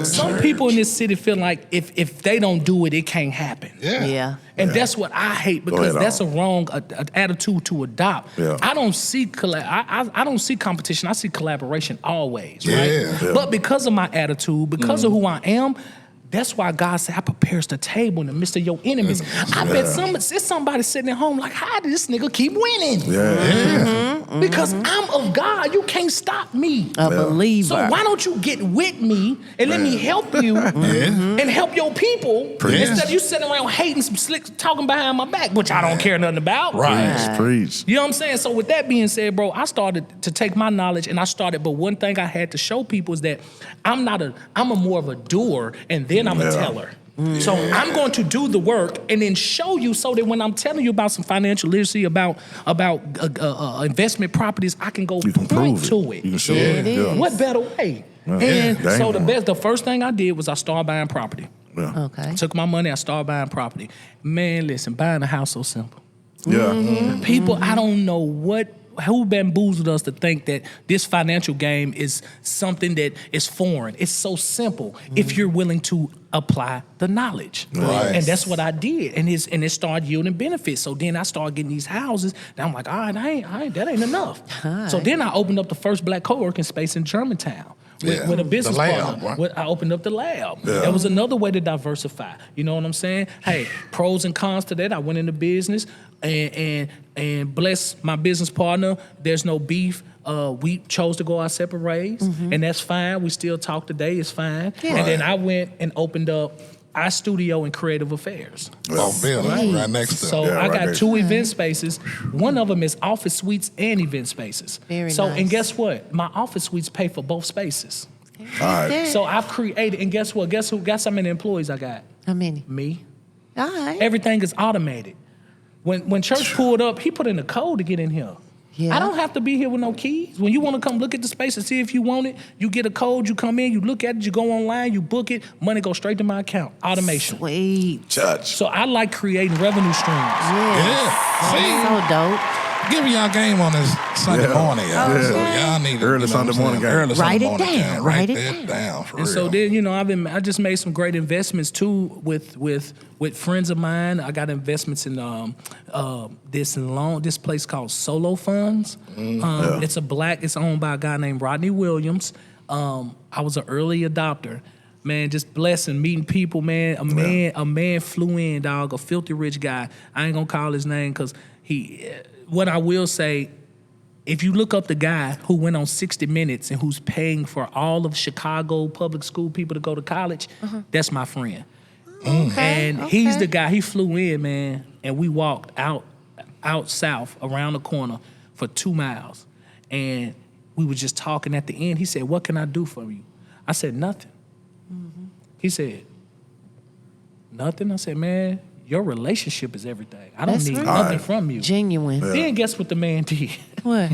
Some people in this city feel like if they don't do it, it can't happen. Yeah. And that's what I hate because ahead, that's a wrong attitude to adopt. Yeah. I don't see I don't see competition. I see collaboration always, right? Yeah. But because of my attitude, because of who I am, that's why God said, I prepares the table in the midst of your enemies. I bet it's somebody sitting at home like, how did this nigga keep winning? Because I'm of God. You can't stop me. A believer. So why don't you get with me and let me help you and help your people instead of you sitting around hating some slick talking behind my back, which I don't care nothing about. Preach. You know what I'm saying? So with that being said, bro, I started to take my knowledge and but one thing I had to show people is that I'm a more of a doer and then I'm a teller. So I'm going to do the work and then show you so that when I'm telling you about some financial literacy, about investment properties, I can go You can point prove to it. it. You can show it. Yeah. What better way? And Yeah. so Dang. the first thing I did was I started buying property. Yeah. Okay. Took my money, I started buying property. Man, listen, buying a house so simple. Yeah. People, I don't know who bamboozled us to think that this financial game is something that is foreign? It's so simple if you're willing to apply the knowledge. Right. And that's what I did. And it started yielding benefits. So then I started getting these houses. And I'm like, all right, that ain't enough. So then I opened up the first black co-working space in Germantown. With a business the lab, partner. right? I opened up the lab. Yeah. That was another way to diversify. You know what I'm saying? Hey, pros and cons to that. I went into business and bless my business partner. There's no beef. We chose to go our separate ways, and that's fine. We still talk today. It's fine. Yeah. And then I went and opened up our studio in creative affairs. Oh, Bill, right next to So Yeah, I right got there. 2 event spaces. One of them is office suites and event spaces. Very so nice. and guess what? My office suites pay for both spaces. All right. So I've created, and guess what? Guess who? Guess how many employees I got? How many? Me. All right. Everything is automated. When church pulled up, he put in a code to get in here. Yeah. I don't have to be here with no keys. When you want to come look at the space and see if you want it, you get a code, you come in, you look at it, you go online, you book it, money goes straight to my account. Automation. Sweet. CHUUUCH. So I like creating revenue streams. Yeah. See? So dope. Give me y'all game on this Sunday morning, y'all. Okay. So y'all need to, Early Sunday morning game. Early Write Sunday it morning down. game. Write it that down. down for And real. so then, I just made some great investments too with friends of mine. I got investments in this place called Solo Funds. It's owned by a guy named Rodney Williams. I was an early adopter. Man, just blessing, meeting people, man. A man flew in, dog, a filthy rich guy. I ain't gonna call his name because what I will say, if you look up the guy who went on 60 Minutes and who's paying for all of Chicago public school people to go to college, that's my friend. And he's the guy, he flew in, man, and we walked out south around the corner for 2 miles. And we were just talking at the end. He said, "What can I do for you?" I said, "Nothing." He said, "Nothing?" I said, "Man, your relationship is everything. I don't That's need right. nothing from you." Genuine. Then guess what the man did? What?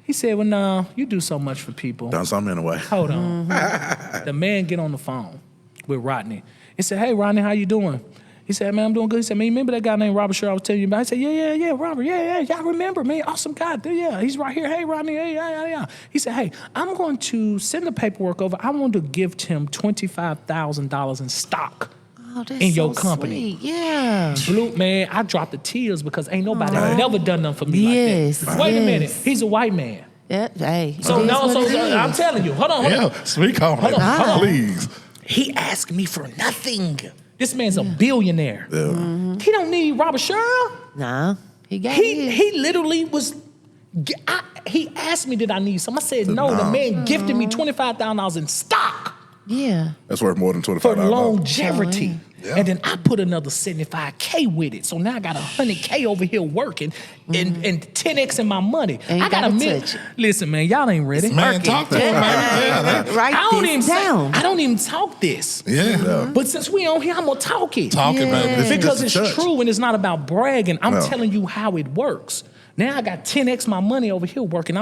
He said, "Well, no, you do so much for people." Done something in a way. Hold on. The man get on the phone with Rodney. He said, "Hey, Rodney, how you doing?" He said, "Man, I'm doing good." He said, "Man, you remember that guy named Robert Sherill I was telling you about?" I said, Yeah, Robert. Yeah, y'all remember me. Awesome guy. Yeah, he's right here. Hey, Rodney. Hey, yeah. He said, "Hey, I'm going to send the paperwork over. I want to give him $25,000 in stock." Oh, that's In your so company. sweet. Yeah. Blue, man, I dropped the tears because ain't nobody never done nothing for me Yes, like that. Wait a minute. yes. He's a white man. Yeah, hey. So it is no, what so it is. I'm telling you, hold on. Yeah, speak on it. Hold on. Please. He asked me for nothing. This man's a billionaire. He don't need Robert Sherill. Nah, he got He it. he literally was. He asked me, did I need some? I said no. The man gifted me $25,000 in stock Yeah. That's worth more than for $25. longevity. Yeah. And then I put another $75K with it. So now I got $100K over here working and 10X in my money. Ain't I got gotta a million. touch it. Listen, man, y'all ain't ready. Man, talk to him, man. Yeah, that- Write I don't even this down. I don't even talk this. yeah. But since we on here, I'm gonna talk it. Talk Yeah. about this. Because Just it's a touch. true and it's not about bragging. I'm No. telling you how it works. Now I got 10X my money over here working. I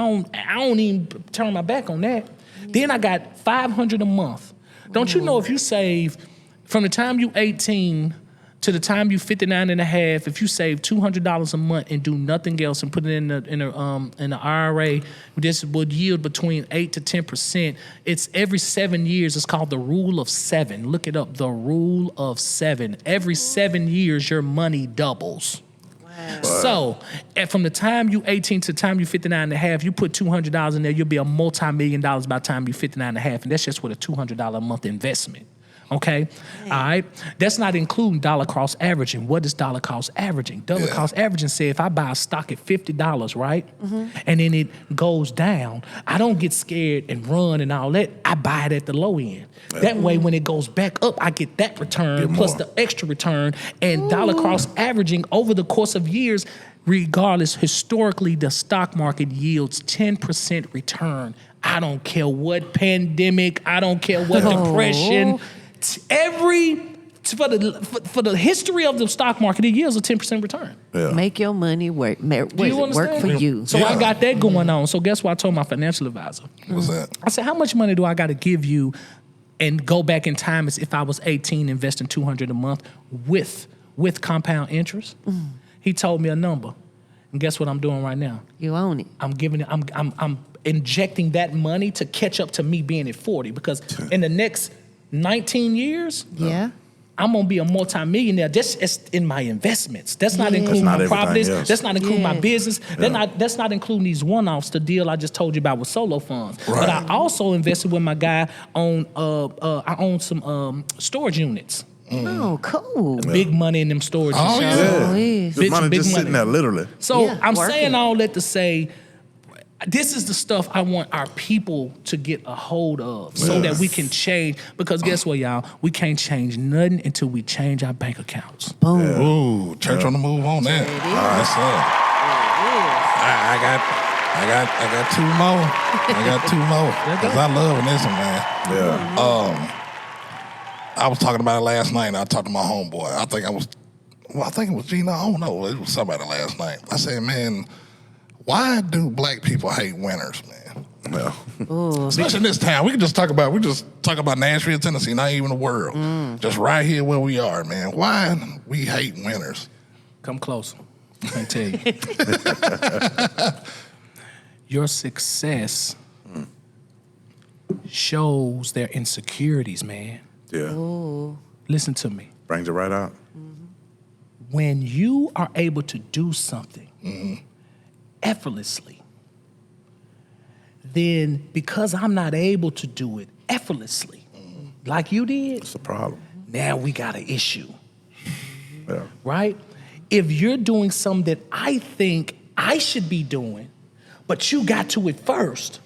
don't even turn my back on that. Then I got $500 a month. Don't you know if you save from the time you 18 to the time you 59 and a half, if you save $200 a month and do nothing else and put it in the IRA, this would yield between 8 to 10%. It's every 7 years. It's called the rule of 7. Look it up. The rule of 7. Every 7 years, your money doubles. So, from the time you 18 to the time you 59 and a half, you put $200 in there, you'll be a multi-million-dollar by the time you 59 and a half, and that's just with a $200 a month investment. Okay? All right? That's not including dollar cost averaging. What is dollar cost averaging? Dollar cost averaging say if I buy a stock at $50, right? And then it goes down, I don't get scared and run and all that. I buy it at the low end. That way, when it goes back up, I get that return plus the extra return. And dollar cost averaging over the course of years, regardless, historically, the stock market yields 10% return. I don't care what pandemic, I don't care what depression. For the history of the stock market, it yields a 10% return. Yeah. Make your money work. Do you Work understand? for you. So I got that going on. So guess what I told my financial advisor? What's that? I said, how much money do I got to give you and go back in time as if I was 18, investing $200 a month with compound interest? He told me a number. And guess what I'm doing right now? You own it. I'm injecting that money to catch up to me being at 40 because in the next 19 years, Yeah. I'm gonna be a multimillionaire. That's in my investments. That's not including That's my not properties. everything else. That's not including my business. That's not including these one-offs. The deal I just told you about with solo funds. But I also invested with my guy on. I own some storage units. Oh, cool. Big money in them storage. Oh, units. yeah. Oh, yeah. The money big just money. sitting there, literally. So Yeah, I'm working. saying all that to say, this is the stuff I want our people to get a hold of so that we can change. Because guess what, y'all? We can't change nothing until we change our bank accounts. Boom. Ooh, church on the move on that. Yes, sir. I got two more. I got two more. Because I love this one, man. Yeah. I was talking about it last night, and I talked to my homeboy. I think it was Gina. I don't know. It was somebody last night. I said, man, why do black people hate winners, man? Yeah. Especially in this town. We just talk about Nashville, Tennessee, not even the world. Just right here where we are, man. Why we hate winners? Come closer. I can tell you. Your success shows their insecurities, man. Yeah. Listen to me. Brings it right out. When you are able to do something effortlessly, then because I'm not able to do it effortlessly, like you did, It's a problem. now we got an issue, Yeah. right? If you're doing something that I think I should be doing, but you got to it first,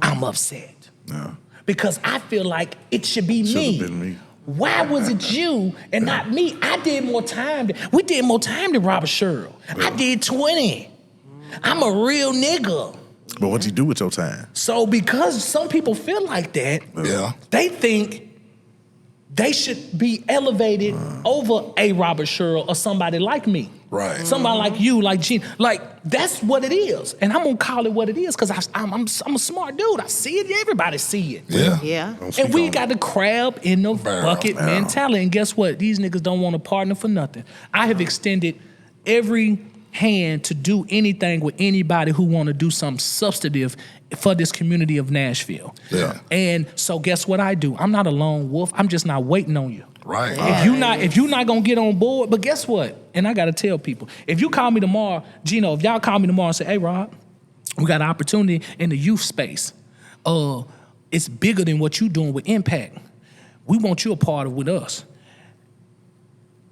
I'm upset. Yeah. Because I feel like it should be Should've me. been me. Why was it you and not me? I did more time. We did more time than Robert Sherill. I did 20. I'm a real nigga. But what you do with your time? So because some people feel like that, Yeah. they think they should be elevated over a Robert Sherill or somebody like me. Right. Somebody like you, like Gene. Like, that's what it is. And I'm going to call it what it is because I'm a smart dude. I see it. Everybody see it. Yeah. Yeah. Don't speak And we on got it. the crab in the bucket Barrel. mentality. And guess what? These niggas don't want a partner for nothing. I have extended every hand to do anything with anybody who want to do something substantive for this community of Nashville. Yeah. And so guess what I do? I'm not a lone wolf. I'm just not waiting on you. Right. If you're not gonna get on board, but guess what? And I gotta tell people, if you call me tomorrow, Gino, if y'all call me tomorrow and say, hey Rob, we got an opportunity in the youth space. It's bigger than what you're doing with Impact. We want you a part of with us.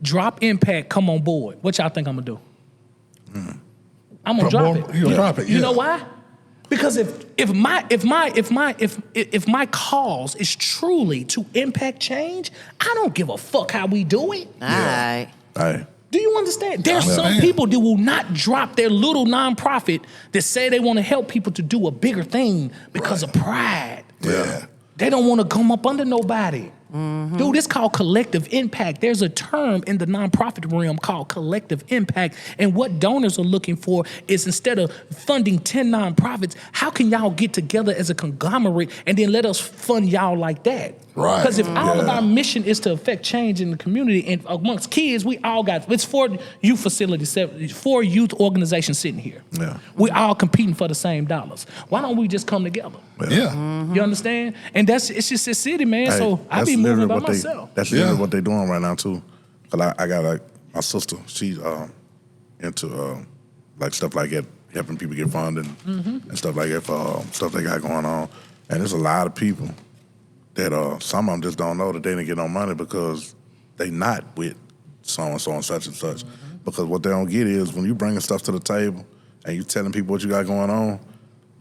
Drop Impact, come on board. What y'all think I'm gonna do? I'm gonna drop it. You gonna drop it? You Yeah. know why? Because if my cause is truly to impact change, I don't give a fuck how we do it. All right. Hey. Do you understand? There's Yeah, some man. people that will not drop their little nonprofit that say they want to help people to do a bigger thing because of pride. Yeah. They don't want to come up under nobody. Dude, it's called collective impact. There's a term in the nonprofit realm called collective impact. And what donors are looking for is instead of funding 10 nonprofits, how can y'all get together as a conglomerate and then let us fund y'all like that? Right. Because if all of Yeah. our mission is to affect change in the community and amongst kids, we all got, it's 4 youth facilities, 4 youth organizations sitting here. Yeah. We all competing for the same dollars. Why don't we just come together? Yeah. You understand? And it's just a city, man. Hey, So I that's be moving literally by what myself. That's literally Yeah. what they're doing right now too. 'Cause I got like my sister. She's into like stuff like that, helping people get funded and stuff like that for stuff they got going on. And there's a lot of people that some of them just don't know that they didn't get no money because they not with so and so and such and such. Because what they don't get is when you bringing stuff to the table and you telling people what you got going on,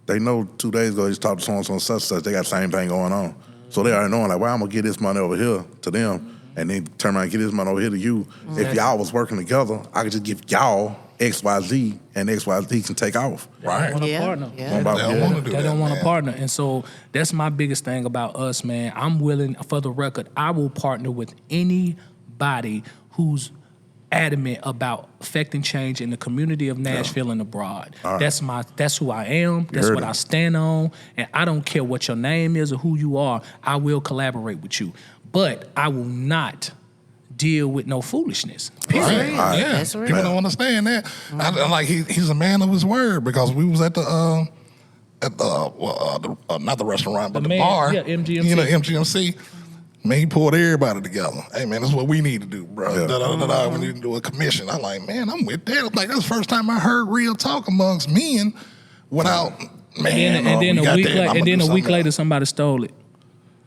they know 2 days ago you talked to so and so and such and such. They got the same thing going on. So they already knowing like, well, I'm gonna get this money over here to them, and then turn around and get this money over here to you. If y'all was working together, I could just give y'all XYZ, and XYZ can take off. Right. Want a Yeah. partner. Yeah. They don't want to do They that. don't want man. a partner. And so that's my biggest thing about us, man. I'm willing, for the record, I will partner with anybody who's adamant about affecting change in the community of Nashville and abroad. All right. That's who I am. That's heard what it. I stand on. And I don't care what your name is or who you are. I will collaborate with you. But I will not deal with no foolishness. Right. real. Yeah. That's real. People don't understand that. I like he's a man of his word because we was at the not the restaurant, but the bar. Yeah, MGMC. You know, MGMC. Man, he pulled everybody together. Hey, man, that's what we need to do, bro. Yeah. We need to do a commission. I'm like, man, I'm with that. I'm like, that's the first time I heard real talk amongst men without, man. And then a week later, else. somebody stole it.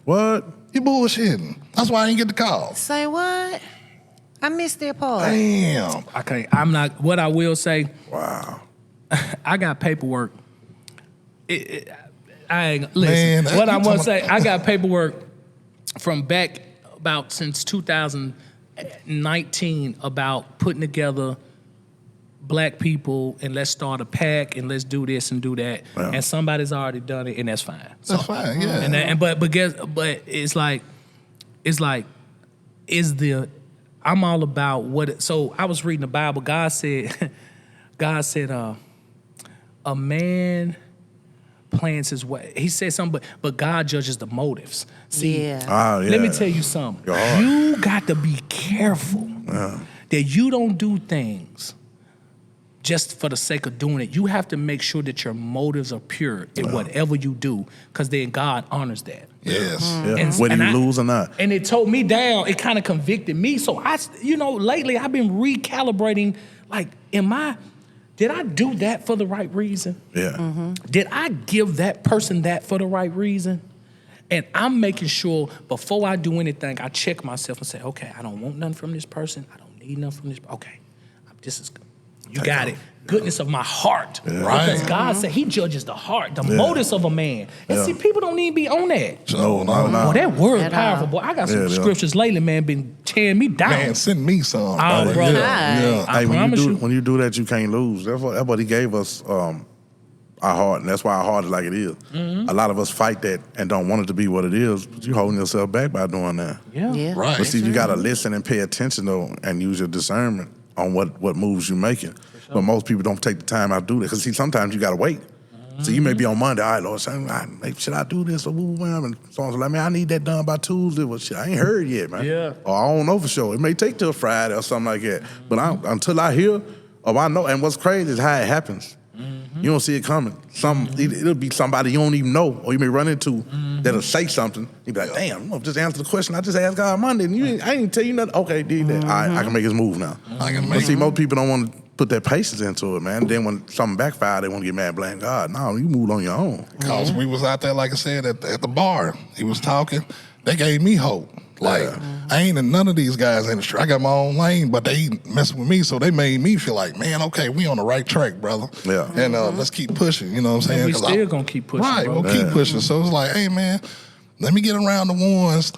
What? You bullshitting. That's why I didn't get the call. Say what? I missed that part. Damn. Okay, I'm not. What I will say, Wow. I got paperwork. I ain't Man, listen. What I you want to talking say, I got paperwork from back about since 2019 about putting together black people and let's start a pack and let's do this and do that. Yeah. And somebody's already done it and that's fine. That's fine, yeah. But it's like I'm all about what. So I was reading the Bible. God said, a man plans his way. He said something, but God judges the motives. See, Yeah. let me tell you something. Your heart. You got to be careful that you don't do things just for the sake of doing it. You have to make sure that your motives are pure in whatever you do, because then God honors that. Yes. Yeah. Whether you lose or not. And it told me down, it kind of convicted me. So lately I've been recalibrating, like, did I do that for the right reason? Yeah. Did I give that person that for the right reason? And I'm making sure before I do anything, I check myself and say, okay, I don't want nothing from this person. I don't need nothing from this. Okay, this is good. You got it. Goodness of my heart. Right. Because God said he judges the heart, the motives of a man. And see, people don't even be on that. No. Boy, that word At powerful, all. boy. I got some Yeah. scriptures lately, man, been tearing me down. Man, send me some. Oh, bro. Yeah. I Hey, promise you. when you do that, you can't lose. That's what he gave us, our heart, and that's why our heart is like it is. Mm-hmm. A lot of us fight that and don't want it to be what it is, but you're holding yourself back by doing that. Yeah. Right. But see, you got to listen and pay attention, though, and use your discernment on what moves you're making. But most people don't take the time out to do that. Because, see, sometimes you got to wait. So you may be on Monday, all right, Lord, should I do this? Or and someone's like, man, I need that done by Tuesday. Well, shit, I ain't heard yet, man. Yeah. Or I don't know for sure. It may take till Friday or something like that. But until I hear or I know, and what's crazy is how it happens. You don't see it coming. It'll be somebody you don't even know, or you may run into that'll say something. You be like, damn, I'm gonna just answer the question I just asked God Monday, and I ain't even tell you nothing. Okay, did that. All right, I can make his move now. I can But make see, most people don't want to put their patience into it, man. Then when something backfire, they want to get mad and blame God. No, you moved on your own. Because we was out there, like I said, at the bar. He was talking. They gave me hope. Like, I ain't in none of these guys' industry. I got my own lane, but they messing with me, so they made me feel like, man, okay, we on the right track, brother. Yeah. And let's keep pushing, you know what I'm saying? And we 'Cause still gonna keep pushing, Right, bro. we'll keep pushing. So it's like, hey, man, let me get around the ones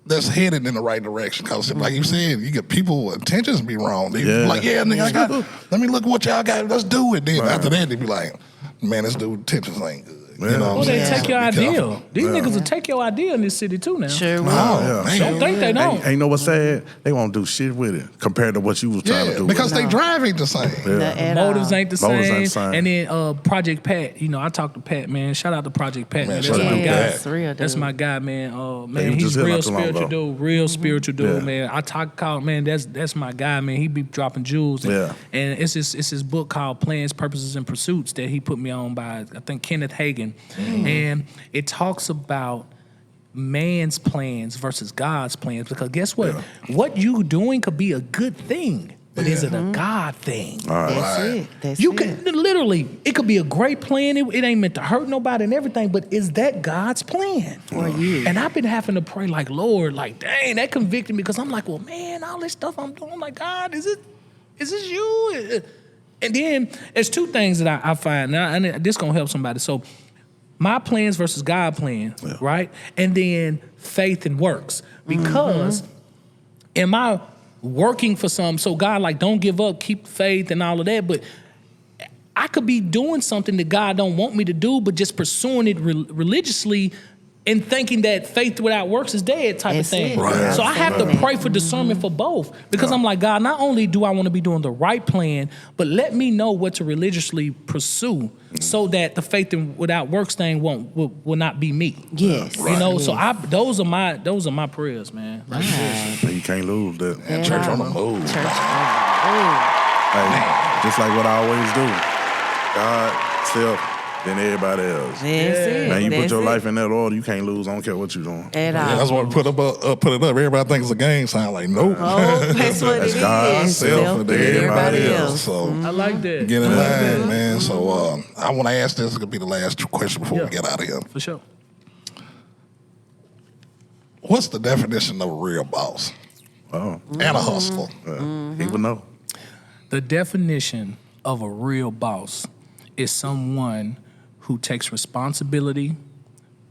that's headed in the right direction. Because like you said, you get people intentions be wrong. They be like, yeah, nigga, let me look at what y'all got. Let's do it. Then after that, they be like, man, this dude intentions ain't good. You know what I'm Well, they saying? take your Be idea. careful. These niggas will take your idea in this city too now. Sure will. Oh, man. Don't think they don't. Ain't know what's sad? They won't do shit with it compared to what you was trying to Yeah, do. because with they drive ain't the same. Not at Motives all. ain't the Motives same. ain't the same. And then Project Pat, I talked to Pat, man. Shout out to Project Pat, man. Man, That's shout out my to guy. Yes, real That's dude. my guy, man. Man, he was he's just here real not too long spiritual ago. dude. Real spiritual dude, Yeah. man. I call man. That's my guy, man. He be dropping jewels. And, Yeah. and it's his book called Plans, Purposes, and Pursuits that he put me on by I think Kenneth Hagin, and it talks about man's plans versus God's plans. Because guess what? What you doing could be a good thing, but is it a God thing? That's it. That's You it. can literally, it could be a great plan. It ain't meant to hurt nobody and everything, but is that God's plan For you. And I've been having to pray like, Lord, like, dang, that convicted me because I'm like, well, man, all this stuff I'm doing, like, God, is this you? And then there's two things that I find, and this gonna help somebody. So my plans versus God plan, right? And then faith and works. Because am I working for something? So God, like, don't give up, keep faith and all of that. But I could be doing something that God don't want me to do, but just pursuing it religiously and thinking that faith without works is dead type That's of thing. it. Right. So I have to pray for discernment for both because I'm like, God, not only do I want to be doing the right plan, but let me know what to religiously pursue so that the faith without works thing will not be me. Yes. You know, Yes. so those are my prayers, man. Like, seriously. You can't lose that. And church on the move. Church on the move. Hey, just like what I always do. God, self, then everybody else. That's it. Man, you put That's your it. life in that order, you can't lose. I don't care what you're doing. At Yeah, all. that's why we put it up. Everybody thinks it's a game. Sound like nope. Oh, that's what That's it God, is. Self and then everybody else. So I like that. get in line, man. So I want to ask this. It's gonna be the last two questions before Yeah. we get out of here. For sure. What's the definition of a real boss Oh, and a hustler? he would know. The definition of a real boss is someone who takes responsibility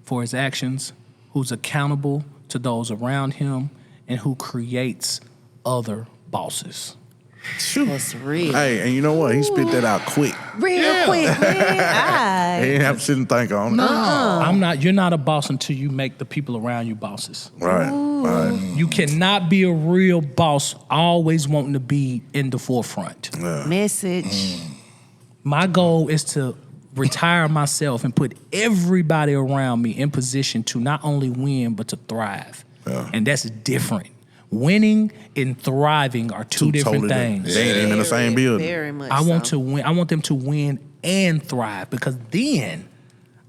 for his actions, who's accountable to those around him, and who creates other bosses. That's real. Hey, and you know what? He spit that out quick. Real quick, man. He didn't have to sit and think on it. You're not a boss until you make the people around you bosses. Right. You cannot be a real boss always wanting to be in the forefront. Message. My goal is to retire myself and put everybody around me in position to not only win, but to thrive. Yeah. And that's different. Winning and thriving are two different totally things. They ain't even in the same building. Very much I want so. to win. I want them to win and thrive because then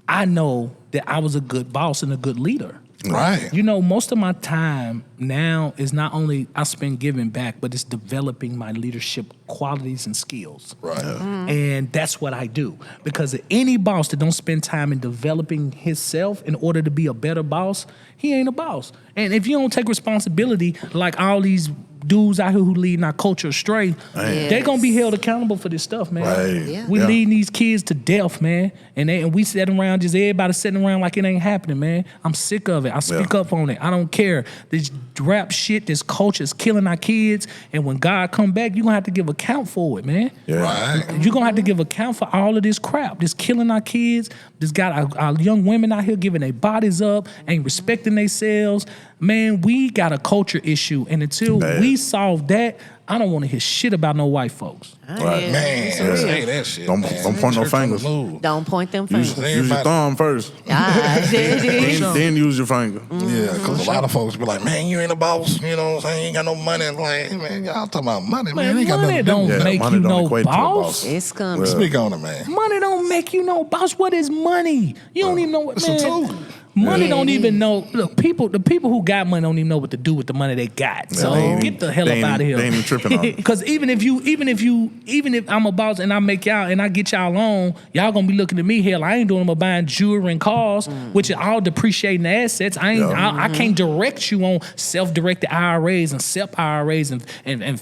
I know that I was a good boss and a good leader. Right. You know, most of my time now is not only I spend giving back, but it's developing my leadership qualities and skills. Right. And that's what I do. Because any boss that don't spend time in developing himself in order to be a better boss, he ain't a boss. And if you don't take responsibility, like all these dudes out here who leading our culture astray, they're gonna be held accountable for this stuff, man. Right. Yeah. We leading these kids to death, man. And we sitting around, just everybody sitting around like it ain't happening, man. I'm sick of it. I speak up on it. I don't care. This rap shit, this culture is killing our kids. And when God come back, you're gonna have to give account for it, man. Yeah. Right. You're gonna have to give account for all of this crap. This killing our kids. This got our young women out here giving their bodies up, ain't respecting themselves. Man, we got a culture issue. And until we solve that, I don't want to hear shit about no white folks. Right. Man, say that shit. Don't point no Church on the fingers. move. Don't point them fingers. Use your thumb first. Then use your finger. Yeah, because a lot of folks be like, man, you ain't a boss. You know what I'm saying? You ain't got no money. It's like, hey, man, y'all talking about money. Man, Man, ain't got nothing money to do don't with Yeah, make money you don't no equate to a boss. boss. It's coming. it. Speak on it, man. Money don't make you no boss. What is money? You don't even know what, It's a man. tool. Money Yeah, don't it even is. know. Look, the people who got money don't even know what to do with the money they got. So They ain't get the hell they up out of ain't- here. They ain't even tripping on it. Because even if I'm a boss and I make y'all and I get y'all on, y'all gonna be looking at me hell. I ain't doing about buying jewelry and cars, which are all depreciating assets. I can't direct you on self-directed IRAs and SEP IRAs and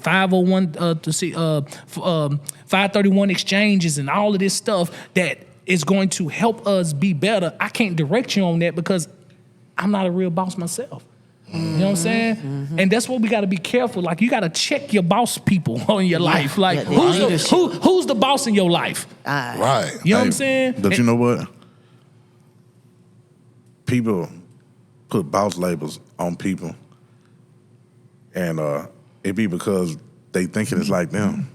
501 531 exchanges and all of this stuff that is going to help us be better. I can't direct you on that because I'm not a real boss myself. You know what I'm saying? And that's what we got to be careful. Like, you got to check your boss people on your life. Like, Yeah, who's the boss in your life? Right. You know what I'm Hey, saying? But you know what? People put boss labels on people, and it be because they thinking it's like them.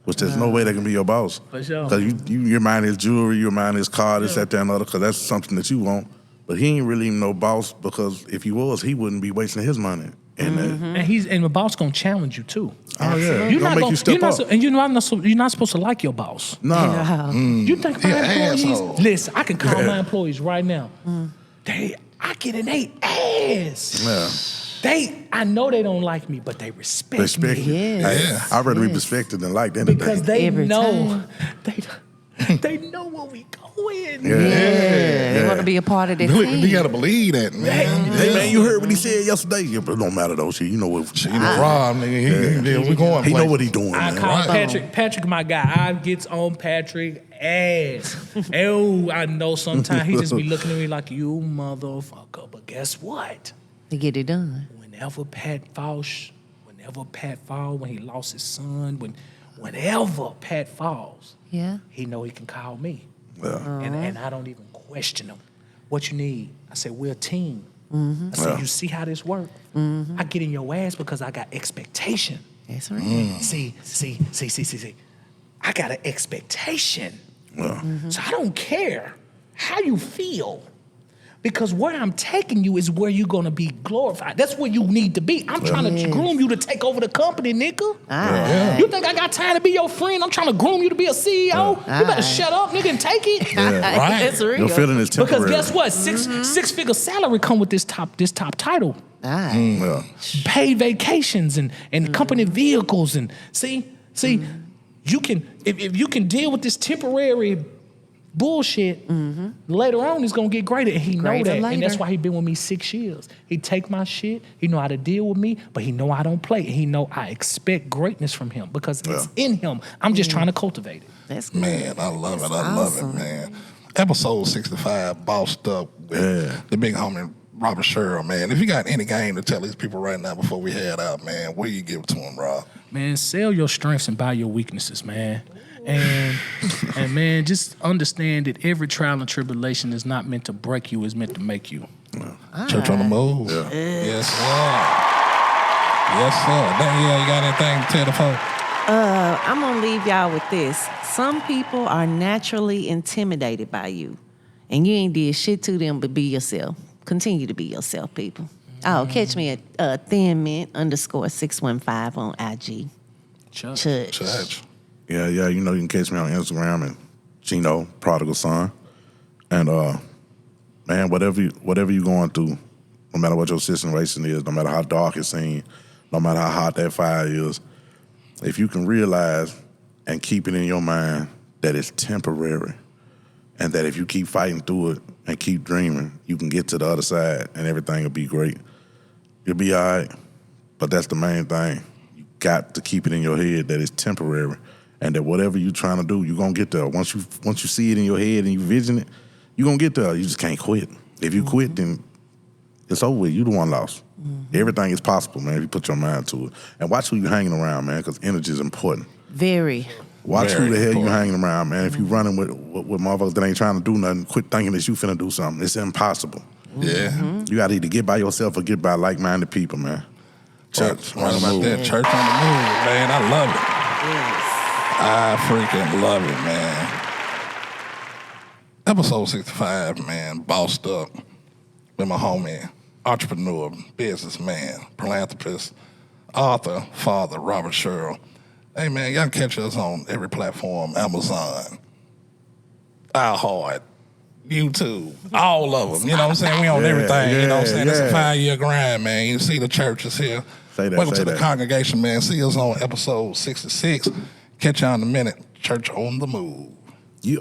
Which there's no way they can be your boss. For sure. Because your mind is jewelry, your mind is car, this, that, and other, because that's something that you want. But he ain't really even no boss, because if he was, he wouldn't be wasting his money. And And the boss gonna challenge you too. oh yeah, You're gonna make you step up. and you're not supposed to like your boss. No, You think my Yeah, employees? asshole. Listen, I can call my employees right now. I get in they ass. yeah, I know they don't like me, but they respect respect me it. Yes. Hey, I'd rather be respected than liked any because day. they Every know time. they know where we going. They want to be a part of the You team. got to believe that, man. Hey man, you heard what he said yesterday? Yeah, but it don't matter though. Shit, you know what? You know, Rob, nigga, we going He know places. what he doing. I Man. call Right. Patrick. Patrick, my guy. I gets on Patrick ass. Oh, I know sometimes he just be looking at me like, you motherfucker. But guess what? To get it done. Whenever Pat falls, when he lost his son, whenever Pat falls, Yeah. he know he can call me. Yeah. And I don't even question him. What you need? I said, we're a team. I said, Yeah. you see how this works? I get in your ass because I got expectation. That's right. See. I got an expectation. Yeah. So I don't care how you feel. Because where I'm taking you is where you're gonna be glorified. That's where you need to be. I'm trying to groom you to take over the company, nigga. You think I got time to be your friend? I'm trying to groom you to be a CEO. You better shut up, nigga, and take it. Right. That's real. Your feeling is temporary. Because guess what? Six-figure salary come with this top title. Yeah. Paid vacations and company vehicles and see, you can if you can deal with this temporary bullshit, later on it's gonna get greater, and he know Greater that, later. and that's why he been with me 6 years. He take my shit, he know how to deal with me, but he know I don't play, and he know I expect greatness from him because it's in him. I'm just trying to cultivate it. That's good. Man, I love it. That's I love it, awesome. man. Episode 65, bossed up with the big homie Robert Sherill, man. If you got any game to tell these people right now before we head out, man, what do you give it to them, Rob? Man, sell your strengths and buy your weaknesses, man. And man, just understand that every trial and tribulation is not meant to break you, it's meant to make you. Church on the move. Yeah. Yes, sir. Yes, sir. Danielle, you got anything to tell the folks? I'm gonna leave y'all with this. Some people are naturally intimidated by you, and you ain't did shit to them but be yourself. Continue to be yourself, people. Oh, catch me at thinmint_615 on IG. CHUUUCH. Church. Yeah, you know, you can catch me on Instagram and Gino, Prodigal Son. And man, whatever you going through, no matter what your situation is, no matter how dark it seems, no matter how hot that fire is, if you can realize and keep it in your mind that it's temporary, and that if you keep fighting through it and keep dreaming, you can get to the other side and everything will be great. You'll be all right, but that's the main thing. You got to keep it in your head that it's temporary, and that whatever you're trying to do, you're gonna get there. Once you see it in your head and you vision it, you're gonna get there. You just can't quit. If you quit, then it's over with. You the one lost. Everything is possible, man, if you put your mind to it. And watch who you hanging around, man, because energy is important. Very. Watch Very who the hell you important. hanging around, man. If you running with motherfuckers that ain't trying to do nothing, quit thinking that you finna do something. It's impossible. Yeah. You gotta either get by yourself or get by like-minded people, man. Church, Right on the about move. that. Church on the move, man. I love it. Yes. I freaking love it, man. Episode 65, man, bossed up with my homie, entrepreneur, businessman, philanthropist, author, father, Robert Sherill. Hey, man, y'all can catch us on every platform, Amazon, iHeart, YouTube, all of them. You know what I'm saying? We on everything. You know what I'm saying? It's a 5-year grind, man. You see the churches here. Say that, Welcome say to the that. congregation, man. See us on episode 66. Catch y'all in a minute. Church on the move. Yeah.